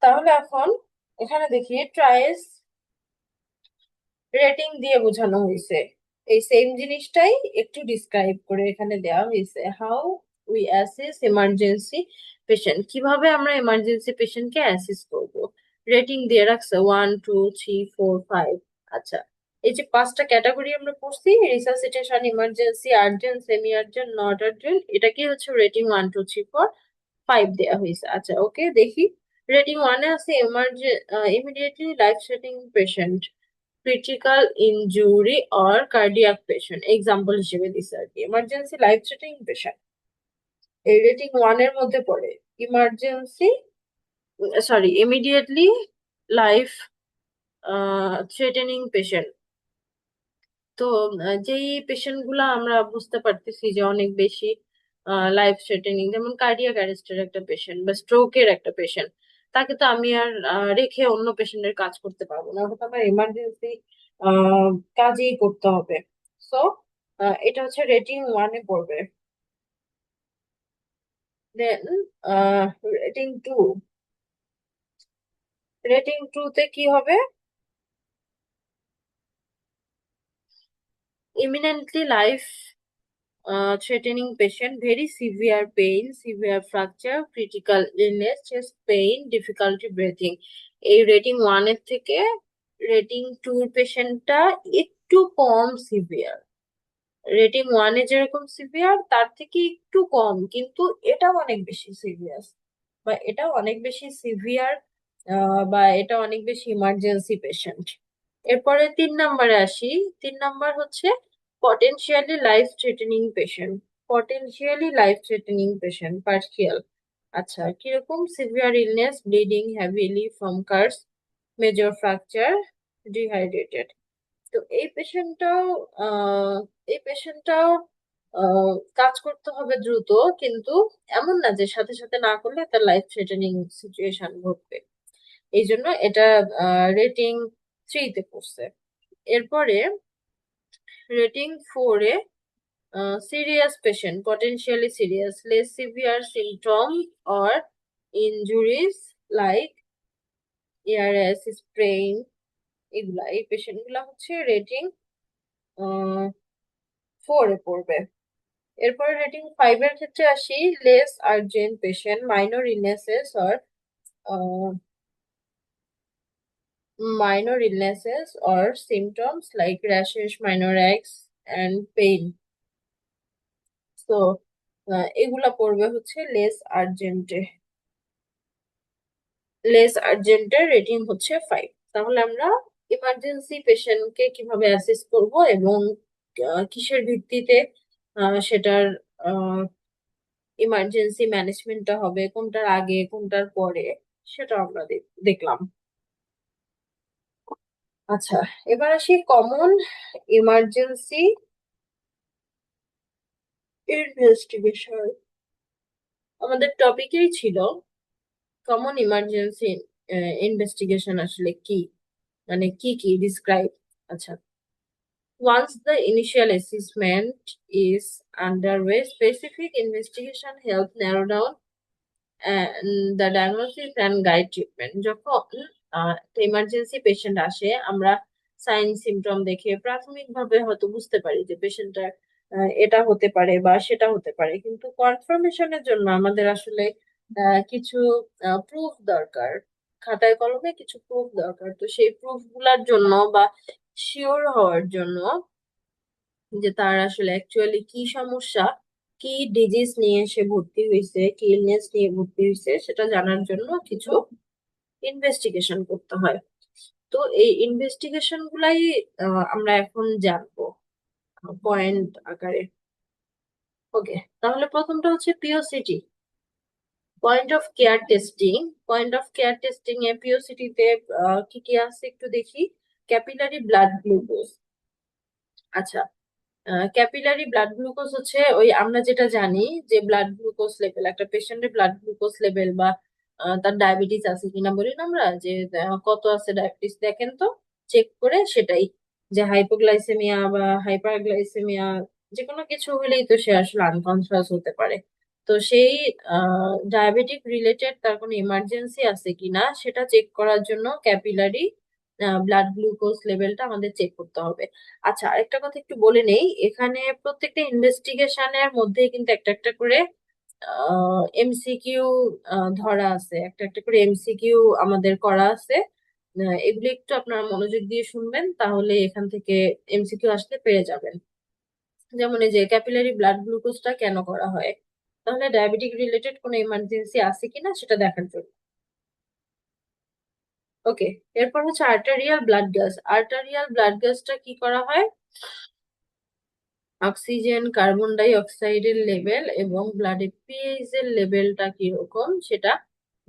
তাহলে এখন এখানে দেখি ট্রায়াস রেটিং দিয়ে বোঝানো হয়েছে। এই সেম জিনিসটাই একটু ডিসক্রাইব করে এখানে দেওয়া হয়েছে। How we assess emergency patient, কিভাবে আমরা এমার্জেন্সি পেশেন্টকে অ্যাসেস করব। রেটিং দিয়ে রাখছে 1 2 3 4 5। আচ্ছা, এই যে 5টা ক্যাটাগরি আমরা পড়ছি, resuscitation, emergency, urgent, semi urgent, not urgent, এটা কি হচ্ছে রেটিং 1 2 3 4 5 দেওয়া হয়েছে। আচ্ছা ওকে, দেখি। রেটিং 1-এ আছে immediately life threatening patient, critical injury or cardiac patient example হিসেবে দিছে আর কি। এমার্জেন্সি লাইফ থ্রেটিং পেশেন্ট এই রেটিং 1-এর মধ্যে পড়ে। Emergency, sorry, immediately life threatening patient, তো যেই পেশেন্ট গুলা আমরা বুঝতে পারতেছি যে অনেক বেশি লাইফ থ্রেটেনিং, যেমন কার্ডিয়াক অ্যারেস্টের একটা পেশেন্ট বা স্ট্রোকের একটা পেশেন্ট, তাকে তো আমি আর রেখে অন্য পেশেন্টের কাজ করতে পারবো না, ওটা তো আমার এমার্জেন্সি কাজেই করতে হবে। সো এটা হচ্ছে রেটিং 1-এ পড়বে। দেন রেটিং 2, রেটিং 2-তে কি হবে? ইমিনেন্টলি life threatening patient, very severe pain, severe fracture, critical illness, chest pain, difficulty breathing। এই রেটিং 1-এর থেকে রেটিং 2 পেশেন্টটা একটু কম সিভিয়ার। রেটিং 1-এ যেরকম সিভিয়ার তার থেকে একটু কম, কিন্তু এটা অনেক বেশি সিরিয়াস, বা এটা অনেক বেশি সিভিয়ার, বা এটা অনেক বেশি ইমার্জেন্সি পেশেন্ট। এরপরে 3 নম্বরে আসি। 3 নম্বর হচ্ছে potentially life threatening patient, potentially life threatening patient partial. আচ্ছা, কিরকম? Severe illness, bleeding heavily from cars, major fracture, dehydrated. তো এই পেশেন্টটাও কাজ করতে হবে দ্রুত, কিন্তু এমন না যে সাথে সাথে না করলে তার লাইফ থ্রেটেনিং সিচুয়েশন ঘটবে। এই জন্য এটা রেটিং 3-তে পড়ছে। এরপরে রেটিং 4-এ serious patient, potentially serious, less severe symptom or injuries like ARS, sprain, এগুলা, এই পেশেন্ট গুলা হচ্ছে রেটিং 4-এ পড়বে। এরপরে রেটিং 5-এর ক্ষেত্রে আসি। Less urgent patient, minor illnesses or symptoms like rashes, minor aches and pain. তো এগুলা পড়বে হচ্ছে আর্জেন্টে লেস আর্জেন্টের রেটিং হচ্ছে 5। তাহলে আমরা ইমার্জেন্সি পেশেন্টকে কিভাবে অ্যাসেস করব এবং কিসের ভিত্তিতে সেটার ইমার্জেন্সি ম্যানেজমেন্টটা হবে, কোনটার আগে কোনটার পরে, সেটা আমরা দেখলাম। আচ্ছা, এবার আসি কমন ইমার্জেন্সি ইনভেস্টিগেশন। আমাদের টপিকেই ছিল কমন ইমার্জেন্সি ইনভেস্টিগেশন আসলে কি, মানে কি কি ডিসক্রাইব। আচ্ছা, once the initial assessment is underway, specific investigation help narrow down and the diagnosis and guide treatment। যখন ইমার্জেন্সি পেশেন্ট আসে, আমরা সাইন সিমটম দেখে প্রাথমিকভাবে হয়তো বুঝতে পারি যে পেশেন্টটার এটা হতে পারে বা সেটা হতে পারে, কিন্তু কনফার্মেশনের জন্য আমাদের আসলে কিছু প্রুফ দরকার, খাতায় কলমে কিছু প্রুফ দরকার। তো সেই প্রুফ গুলার জন্য বা শিওর হওয়ার জন্য যে তার আসলে অ্যাকচুয়ালি কি সমস্যা, কি ডিজিজ নিয়ে সে ভর্তি হয়েছে, কি ইলনেস নিয়ে ভর্তি হয়েছে, সেটা জানার জন্য কিছু ইনভেস্টিগেশন করতে হয়। তো এই ইনভেস্টিগেশন গুলাই আমরা এখন জানবো পয়েন্ট আকারে। ওকে, তাহলে প্রথমটা হচ্ছে POCT, point of care testing. Point of care testing এ পিওসিটি তে কি কি আছে একটু দেখি। Capillary blood glucose. আচ্ছা, ক্যাপিলারি ব্লাড গ্লুকোজ হচ্ছে ওই আমরা যেটা জানি যে ব্লাড গ্লুকোজ লেভেল, একটা পেশেন্টের ব্লাড গ্লুকোজ লেভেল বা তার ডায়াবেটিস আছে কিনা বলি না আমরা, যে কত আছে ডায়াবেটিস দেখেন তো চেক করে, সেটাই যে হাইপোগ্লাইসেমিয়া বা হাইপারগ্লাইসেমিয়া যে কোনো কিছু হলেই তো সে আসলে আনকনসিয়াস হতে পারে। তো সেই ডায়াবেটিক রিলেটেড তার কোনো ইমার্জেন্সি আছে কিনা সেটা চেক করার জন্য ক্যাপিলারি ব্লাড গ্লুকোজ লেভেলটা আমাদের চেক করতে হবে। আচ্ছা, আরেকটা কথা একটু বলে নেই, এখানে প্রত্যেকটা ইনভেস্টিগেশনের মধ্যে কিন্তু একটা একটা করে এমসিকিউ ধরা আছে, একটা একটা করে এমসিকিউ আমাদের করা আছে। এগুলো একটু আপনারা মনোযোগ দিয়ে শুনবেন, তাহলে এখান থেকে এমসিকিউ আসতে পেরে যাবেন। যেমন এই যে ক্যাপিলারি ব্লাড গ্লুকোজটা কেন করা হয়, তাহলে ডায়াবেটিক রিলেটেড কোনো ইমার্জেন্সি আছে কিনা সেটা দেখার জন্য। ওকে, এরপর হচ্ছে arterial blood gas. Arterial blood গ্যাসটা কি করা হয়, অক্সিজেন কার্বন ডাই অক্সাইডের লেভেল এবং ব্লাডে পিএইচ এর লেভেলটা কিরকম সেটা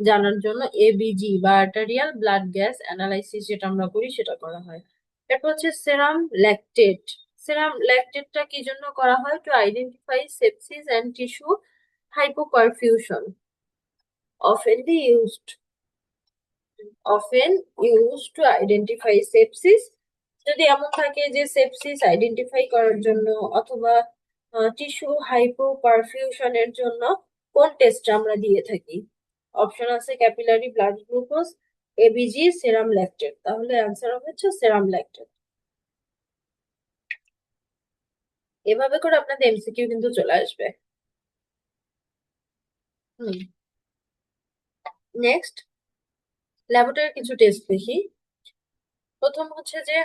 জানার জন্য এবিজি বা আর্টারিয়াল ব্লাড গ্যাস অ্যানালাইসিস যেটা আমরা করি সেটা করা হয়। এরপর হচ্ছে সেরাম ল্যাকটেট। সেরাম ল্যাকটেটটা কি জন্য করা হয়, to identify sepsis and tissue hypoperfusion, oftenly used to identify sepsis। যদি এমন থাকে যে সেপসিস আইডেন্টিফাই করার জন্য অথবা টিস্যু হাইপোপারফিউশনের জন্য কোন টেস্ট আমরা দিয়ে থাকি, অপশন আছে ক্যাপিলারি ব্লাড গ্লুকোজ, এবিজি, সেরাম ল্যাকটেট। তাহলে অ্যান্সার হবে হচ্ছে সেরাম ল্যাকটেট। এভাবে করে আপনাদের এমসিকিউ কিন্তু চলে আসবে। হুম, নেক্সট ল্যাবরেটরি কিছু টেস্ট দেখি। প্রথম হচ্ছে যে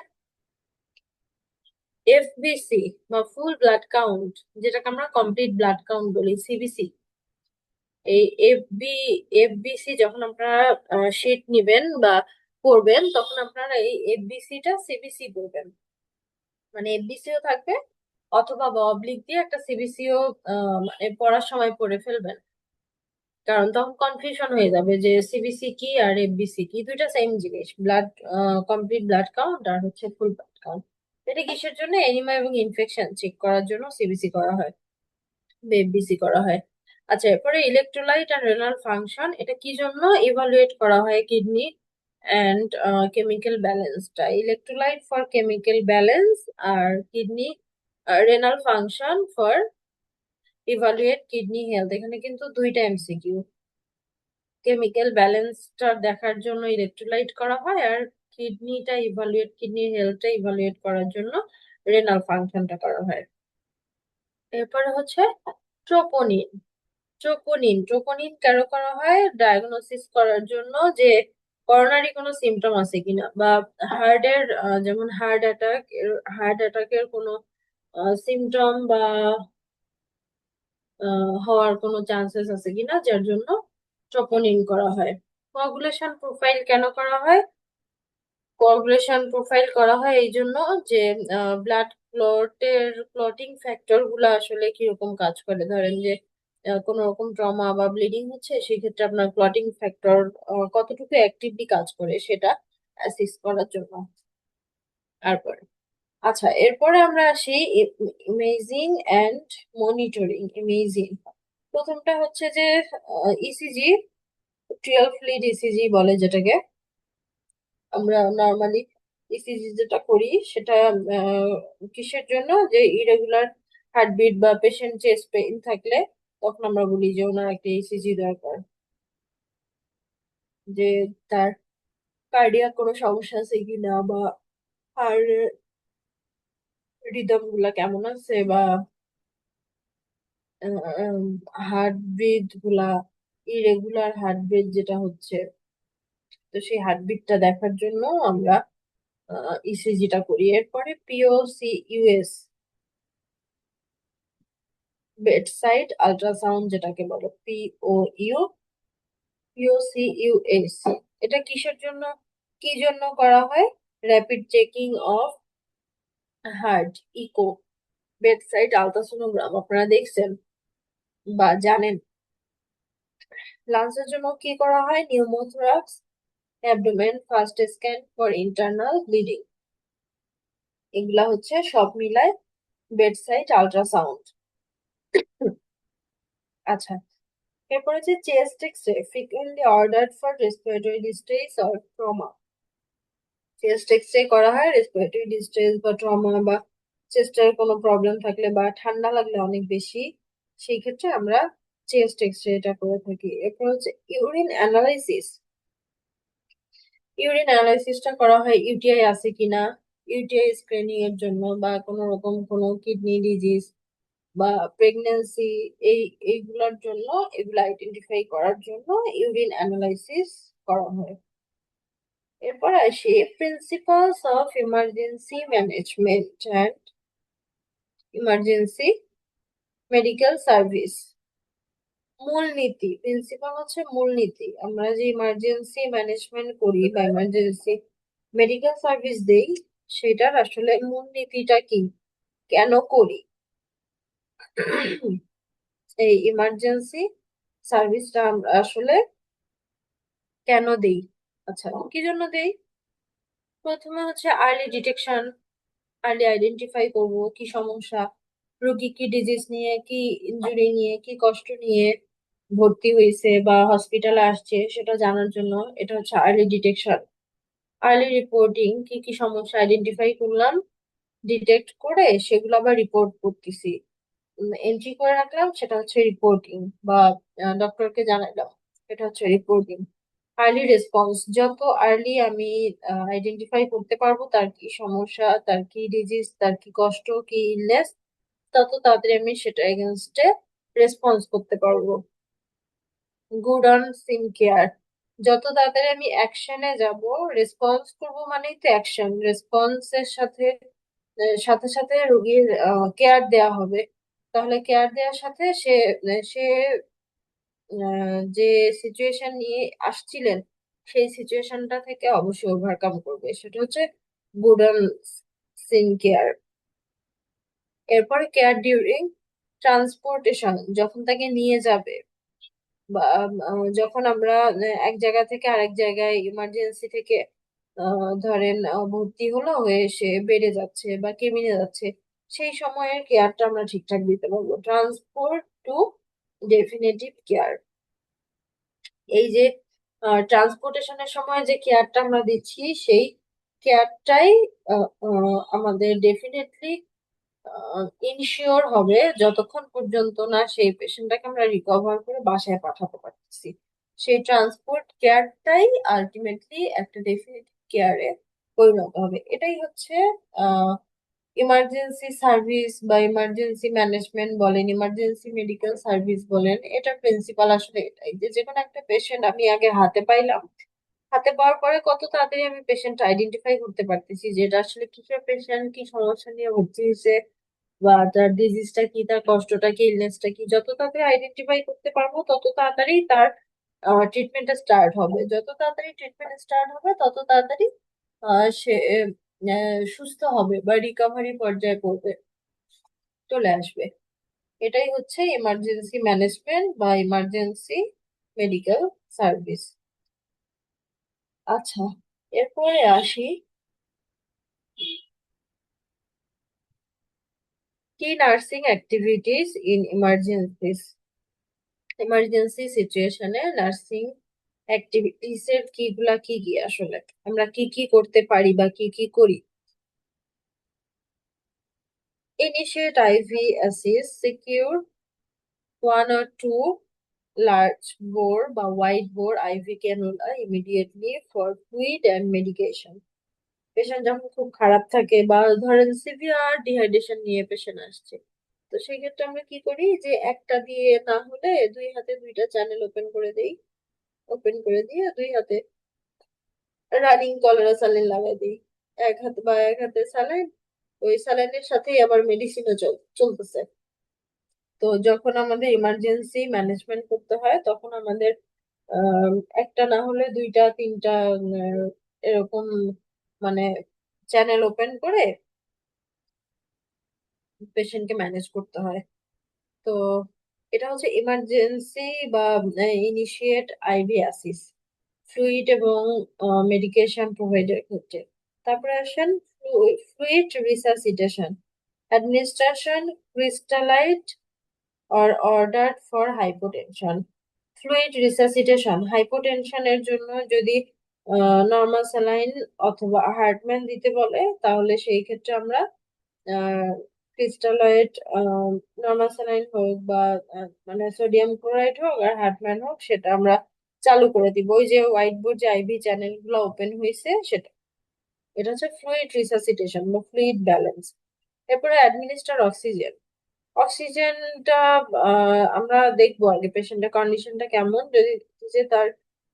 এফবিসি বা ফুল ব্লাড কাউন্ট, যেটাকে আমরা কমপ্লিট ব্লাড কাউন্ট বলি, সিবিসি। এই এফবিসি যখন আপনারা শিট নিবেন বা করবেন তখন আপনারা এই এফবিসি টা সিবিসি করবেন, মানে এফবিসিও থাকবে অথবা বা অবলিক দিয়ে একটা সিবিসিও মানে পড়ার সময় পড়ে ফেলবেন, কারণ তখন কনফিউশন হয়ে যাবে যে সিবিসি কি আর এফবিসি কি, দুইটা সেম জিনিস। ব্লাড কমপ্লিট ব্লাড কাউন্ট আর হচ্ছে ফুল ব্লাড কাউন্ট। এটা কিসের জন্য, এনিমা এবং ইনফেকশন চেক করার জন্য সিবিসি করা হয়, এফবিসি করা হয়। আচ্ছা, এরপরে ইলেকট্রোলাইট আর রেনাল ফাংশন, এটা কি জন্য ইভালুয়েট করা হয়, কিডনি অ্যান্ড কেমিক্যাল ব্যালেন্সটা। ইলেকট্রোলাইট ফর কেমিক্যাল ব্যালেন্স আর kidney renal function for evaluate kidney health. এখানে কিন্তু দুইটা এমসিকিউ, কেমিক্যাল ব্যালেন্সটা দেখার জন্য ইলেকট্রোলাইট করা হয় আর কিডনিটা ইভালুয়েট, কিডনির হেলথটা ইভালুয়েট করার জন্য রেনাল ফাংশনটা করা হয়। এরপরে হচ্ছে ট্রোপোনিন। ট্রোপোনিন কেন করা হয়, ডায়াগনোসিস করার জন্য যে করোনারি কোনো সিমটম আছে কিনা বা হার্টের যেমন হার্ট অ্যাটাকের কোনো সিমটম বা হওয়ার কোনো চান্সেস আছে কিনা, যার জন্য ট্রোপোনিন করা হয়। কোয়াগুলেশন প্রোফাইল কেন করা হয়, কোয়াগুলেশন প্রোফাইল করা হয় এই জন্য যে ব্লাড ক্লটিং ফ্যাক্টর গুলো আসলে কিরকম কাজ করে, ধরেন যে কোনো রকম ট্রমা বা ব্লিডিং হচ্ছে সেই ক্ষেত্রে আপনার ক্লটিং ফ্যাক্টর কতটুকু অ্যাক্টিভলি কাজ করে সেটা অ্যাসিস্ট করার জন্য। তারপরে আচ্ছা, এরপরে আমরা আসি ইমেজিং অ্যান্ড মনিটরিং। ইমেজিং প্রথমটা হচ্ছে যে ইসিজি, 12 লিড ইসিজি বলে যেটাকে। আমরা নর্মালি ইসিজি যেটা করি সেটা কিসের জন্য, যে ইরেগুলার হার্টবিট বা পেশেন্ট চেস্ট পেইন থাকলে তখন আমরা বলি যে ওনার একটা ইসিজি দরকার, যে তার কার্ডিয়াক কোনো সমস্যা আছে কিনা বা হার্ট রিদম গুলা কেমন আছে বা হার্টবিট গুলা ইরেগুলার হার্টবিট যেটা হচ্ছে, তো সেই হার্টবিটটা দেখার জন্য আমরা ইসিজিটা করি। এরপরে পিওসি ইউএস, বেডসাইড আল্ট্রাসাউন্ড যেটাকে বলো, পিওসিইউএস। এটা কিসের জন্য, কি জন্য করা হয়, rapid checking of heart, echo, bedside ultrasonogram আপনারা দেখছেন, বা জানেন। লাঞ্চের জন্য কি করা হয়? Pneumothorax, abdomen, first scan for internal bleeding, এগুলা হচ্ছে সব মিলায় বেডসাইড আল্ট্রাসাউন্ড। আচ্ছা, এরপর হচ্ছে chest x-ray, frequently ordered for respiratory distress or trauma. Chest x-ray করা হয় রেসপিরেটরি ডিস্ট্রেস বা ট্রমা বা চেস্টের কোনো প্রবলেম থাকলে বা ঠান্ডা লাগলে অনেক বেশি, সেই ক্ষেত্রে আমরা চেস্ট এক্সরে এটা করে থাকি। এরপর হচ্ছে ইউরিন অ্যানালাইসিস। ইউরিন অ্যানালাইসিসটা করা হয় ইউটিআই আছে কিনা, ইউটিআই স্ক্রিনিং এর জন্য, বা কোনো রকম কোনো কিডনি ডিজিজ বা প্রেগন্যান্সি, এই এইগুলোর জন্য, এগুলো আইডেন্টিফাই করার জন্য ইউরিন অ্যানালাইসিস করা হয়। এরপর আসি principles of emergency management and emergency medical service. মূলনীতি, প্রিন্সিপাল হচ্ছে মূলনীতি। আমরা যে ইমার্জেন্সি ম্যানেজমেন্ট করি বা ইমার্জেন্সি মেডিকেল সার্ভিস দেই, সেটার আসলে মূলনীতিটা কি, কেন করি এই ইমার্জেন্সি সার্ভিসটা আমরা আসলে কেন দেই। আচ্ছা, কি জন্য দেই? প্রথমে হচ্ছে আর্লি ডিটেকশন, আর্লি আইডেন্টিফাই করব কি সমস্যা, রোগী কি ডিজিজ নিয়ে, কি ইনজুরি নিয়ে, কি কষ্ট নিয়ে ভর্তি হয়েছে বা হসপিটালে আসছে সেটা জানার জন্য, এটা হচ্ছে আর্লি ডিটেকশন। আর্লি রিপোর্টিং, কি কি সমস্যা আইডেন্টিফাই করলাম, ডিটেক্ট করে সেগুলো আবার রিপোর্ট করতেছি, এন্ট্রি করে রাখলাম, সেটা হচ্ছে রিপোর্টিং, বা ডক্টরকে জানাইলাম, এটা হচ্ছে রিপোর্টিং। আর্লি রেসপন্স, যত আর্লি আমি আইডেন্টিফাই করতে পারবো তার কি সমস্যা, তার কি ডিজিজ, তার কি কষ্ট, কি ইলনেস, তত তাড়াতাড়ি আমি সেটা এগেনস্টে রেসপন্স করতে পারবো। গুড অন সিম কেয়ার, যত তাড়াতাড়ি আমি অ্যাকশনে যাব, রেসপন্স করব মানেই তো অ্যাকশন, রেসপন্সের সাথে সাথে সাথে রোগীর কেয়ার দেয়া হবে। তাহলে কেয়ার দেওয়ার সাথে সে যে সিচুয়েশন নিয়ে আসছিলেন, সেই সিচুয়েশনটা থেকে অবশ্যই ওভারকাম করবে, সেটা হচ্ছে গুড অন সিম কেয়ার। এরপরে কেয়ার ডিউরিং ট্রান্সপোর্টেশন, যখন তাকে নিয়ে যাবে, বা যখন আমরা এক জায়গা থেকে আরেক জায়গায় ইমার্জেন্সি থেকে ধরেন ভর্তি হলো, হয়ে সে বেড়ে যাচ্ছে বা কেবিনে যাচ্ছে, সেই সময়ের কেয়ারটা আমরা ঠিকঠাক দিতে পারবো। ট্রান্সপোর্ট টু ডেফিনেটিভ কেয়ার, এই যে ট্রান্সপোর্টেশনের সময় যে কেয়ারটা আমরা দিচ্ছি, সেই কেয়ারটাই আমাদের ডেফিনেটলি ইনশিওর হবে যতক্ষণ পর্যন্ত না সেই পেশেন্টটাকে আমরা রিকভার করে বাসায় পাঠাতে পারতেছি। সেই ট্রান্সপোর্ট কেয়ারটাই আলটিমেটলি একটা ডেফিনেটিভ কেয়ারে পরিণত হবে। এটাই হচ্ছে ইমার্জেন্সি সার্ভিস বা ইমার্জেন্সি ম্যানেজমেন্ট বলেন, ইমার্জেন্সি মেডিকেল সার্ভিস বলেন, এটা প্রিন্সিপাল আসলে এটাই, যে যেকোনো একটা পেশেন্ট আমি আগে হাতে পাইলাম, হাতে পাওয়ার পরে কত তাড়াতাড়ি আমি পেশেন্ট আইডেন্টিফাই করতে পারতেছি যে এটা আসলে কিসের পেশেন্ট, কি সমস্যা নিয়ে ভর্তি হয়েছে, বা তার ডিজিজটা কি, তার কষ্টটা কি, ইলনেসটা কি, যত তাড়াতাড়ি আইডেন্টিফাই করতে পারবো তত তাড়াতাড়ি তার ট্রিটমেন্টটা স্টার্ট হবে। যত তাড়াতাড়ি ট্রিটমেন্ট স্টার্ট হবে তত তাড়াতাড়ি সে সুস্থ হবে বা রিকভারি পর্যায়ে পড়বে, চলে আসবে। এটাই হচ্ছে ইমার্জেন্সি ম্যানেজমেন্ট বা ইমার্জেন্সি মেডিকেল সার্ভিস। আচ্ছা, এরপরে আসি কি nursing activities in emergencies. Emergency সিচুয়েশনে নার্সিং অ্যাক্টিভিটিস এর কিগুলা কি কি, আসলে আমরা কি কি করতে পারি বা কি কি করি। ইনিশিয়েট আইভি অ্যাসিস্ট, secure one or two large bore বা wide bore IV cannula immediately for fluid and medication. Patient যখন খুব খারাপ থাকে বা ধরেন সিভিয়ার ডিহাইড্রেশন নিয়ে পেশেন্ট আসছে, তো সেই ক্ষেত্রে আমরা কি করি, যে একটা দিয়ে না হলে দুই হাতে দুইটা চ্যানেল ওপেন করে দেই, ওপেন করে দিয়ে দুই হাতে রানিং কলেরা স্যালাইন লাগাই দিই। এক হাতে বা এক হাতে স্যালাইন, ওই স্যালাইনের সাথেই আবার মেডিসিনও চলতেছে। তো যখন আমাদের ইমার্জেন্সি ম্যানেজমেন্ট করতে হয়, তখন আমাদের আহ, একটা না হলে দুইটা তিনটা এরকম মানে চ্যানেল ওপেন করে পেশেন্টকে ম্যানেজ করতে হয়। তো এটা হচ্ছে ইমার্জেন্সি বা ইনিশিয়েট আইভি অ্যাসিস ফ্লুইড এবং মেডিকেশন প্রোভাইডের ক্ষেত্রে। তারপরে আসেন fluid resuscitation administration crystalloid or ordered for hypotension. Fluid resuscitation হাইপোটেনশনের জন্য যদি নর্মাল স্যালাইন অথবা হার্টম্যান দিতে বলে তাহলে সেই ক্ষেত্রে আমরা ক্রিস্টালয়েড নর্মাল স্যালাইন হোক বা মানে সোডিয়াম ক্লোরাইড হোক আর হার্টম্যান হোক সেটা আমরা চালু করে দিব। ওই যে হোয়াইট বোর্ড যে আইভি চ্যানেল গুলো ওপেন হয়েছে সেটা, এটা হচ্ছে ফ্লুইড রিসাসিটেশন বা ফ্লুইড ব্যালেন্স। এরপরে অ্যাডমিনিস্টার অক্সিজেন। অক্সিজেনটা আমরা দেখবো আগে পেশেন্টের কন্ডিশনটা কেমন, যদি যে তার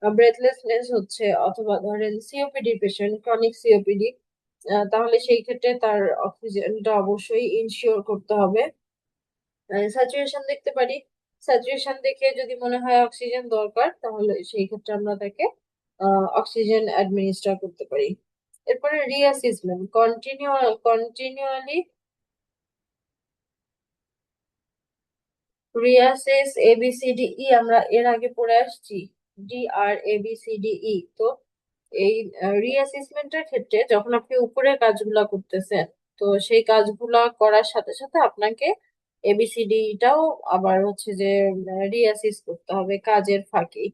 ব্রেথলেসনেস হচ্ছে অথবা ধরেন সিওপিডি পেশেন্ট ক্রনিক সিওপিডি, তাহলে সেই ক্ষেত্রে তার অক্সিজেনটা অবশ্যই ইনশিওর করতে হবে। স্যাচুরেশন দেখতে পারি, স্যাচুরেশন দেখে যদি মনে হয় অক্সিজেন দরকার তাহলে সেই ক্ষেত্রে আমরা তাকে অক্সিজেন অ্যাডমিনিস্টার করতে পারি। এরপরে রিঅ্যাসেসমেন্ট কন্টিনিউয়ালি রিয়াসেস ABCDE আমরা এর আগে পড়ে আসছি, DRABCDE। তো এই রিঅ্যাসেসমেন্টের ক্ষেত্রে যখন আপনি উপরের কাজগুলা করতেছেন, তো সেই কাজগুলা করার সাথে সাথে আপনাকে ABCDটাও আবার হচ্ছে যে রিঅ্যাসেস করতে হবে কাজের ফাঁকে,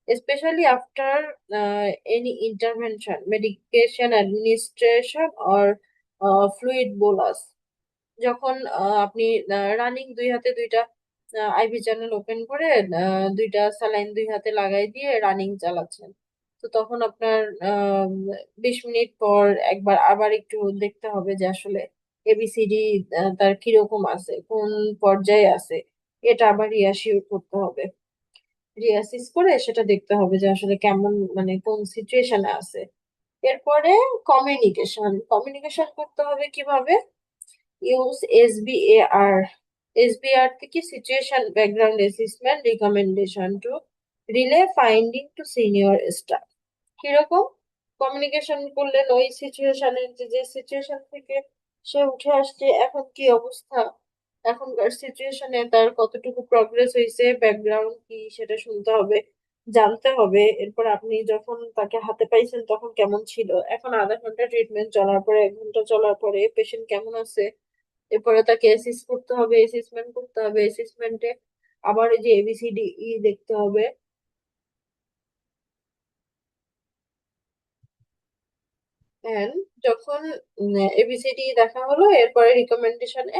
specially after any intervention medication administration or fluid bolus. যখন আপনি রানিং দুই হাতে দুইটা আইভি চ্যানেল ওপেন করে দুইটা স্যালাইন দুই হাতে লাগাই দিয়ে রানিং চালাচ্ছেন, তো তখন আপনার 20 মিনিট পর একবার আবার একটু দেখতে হবে যে আসলে ABCD তার কিরকম আছে, কোন পর্যায়ে আছে, এটা আবার রিঅ্যাসিওর করতে হবে। রিঅ্যাসিস করে সেটা দেখতে হবে যে আসলে কেমন মানে কোন সিচুয়েশনে আছে। এরপরে কমিউনিকেশন কমিউনিকেশন করতে হবে কিভাবে, ইউজ SBAR। SBR থেকে situation background assessment recommendation to relay finding to senior staff. কিরকম কমিউনিকেশন করলেন ওই সিচুয়েশনের যে যে সিচুয়েশন থেকে সে উঠে আসছে এখন কি অবস্থা, এখনকার সিচুয়েশনে তার কতটুকু প্রগ্রেস হয়েছে, ব্যাকগ্রাউন্ড কি সেটা শুনতে হবে, জানতে হবে। এরপর আপনি যখন তাকে হাতে পাইছেন তখন কেমন ছিল, এখন আধা ঘন্টা ট্রিটমেন্ট চলার পরে 1 ঘন্টা চলার পরে পেশেন্ট কেমন আছে, এরপরে তাকে অ্যাসেস করতে হবে, অ্যাসেসমেন্ট করতে হবে, অ্যাসেসমেন্টে আবার এই যে ABCDE দেখতে হবে। এন্ড যখন ABCD দেখা হলো এরপরে রিকমেন্ডেশনে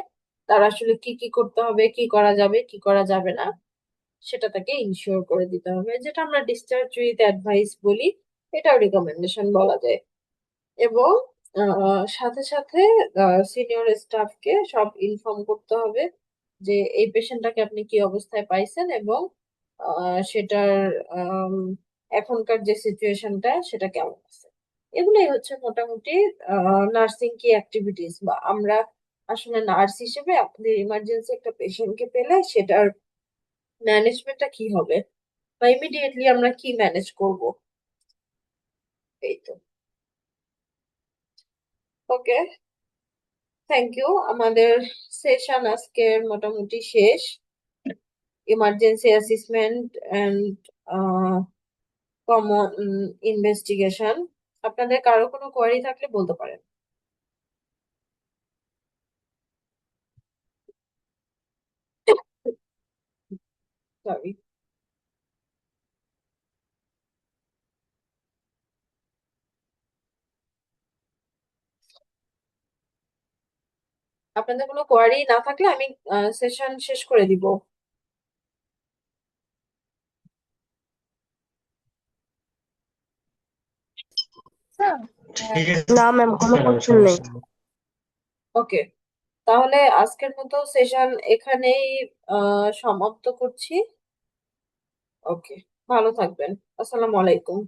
তার আসলে কি কি করতে হবে, কি করা যাবে কি করা যাবে না সেটা তাকে ইনশিওর করে দিতে হবে, যেটা আমরা ডিসচার্জ উইথ অ্যাডভাইস বলি, এটাও রিকমেন্ডেশন বলা যায়। এবং সাথে সাথে সিনিয়র স্টাফকে সব ইনফর্ম করতে হবে যে এই পেশেন্টটাকে আপনি কি অবস্থায় পাইছেন এবং সেটার আম, এখনকার যে সিচুয়েশনটা সেটা কেমন আছে। এগুলোই হচ্ছে মোটামুটি নার্সিং কি অ্যাক্টিভিটিস, বা আমরা আসলে নার্স হিসেবে আপনাদের ইমার্জেন্সি একটা পেশেন্টকে পেলে সেটার ম্যানেজমেন্টটা কি হবে বা ইমিডিয়েটলি আমরা কি ম্যানেজ করব। এই তো। ওকে, থ্যাংক ইউ। আমাদের সেশন আজকের মোটামুটি শেষ, emergency assessment and common investigation. আপনাদের কারো কোনো কোয়ারি থাকলে বলতে পারেন। সরি। আপনাদের কোনো কোয়ারি না থাকলে আমি সেশন শেষ করে দিব। ঠিক আছে। না ম্যাম, কোনো কোশ্চেন নেই। ওকে, তাহলে আজকের মতো সেশন এখানেই সমাপ্ত করছি। ওকে, ভালো থাকবেন। আসসালামু আলাইকুম।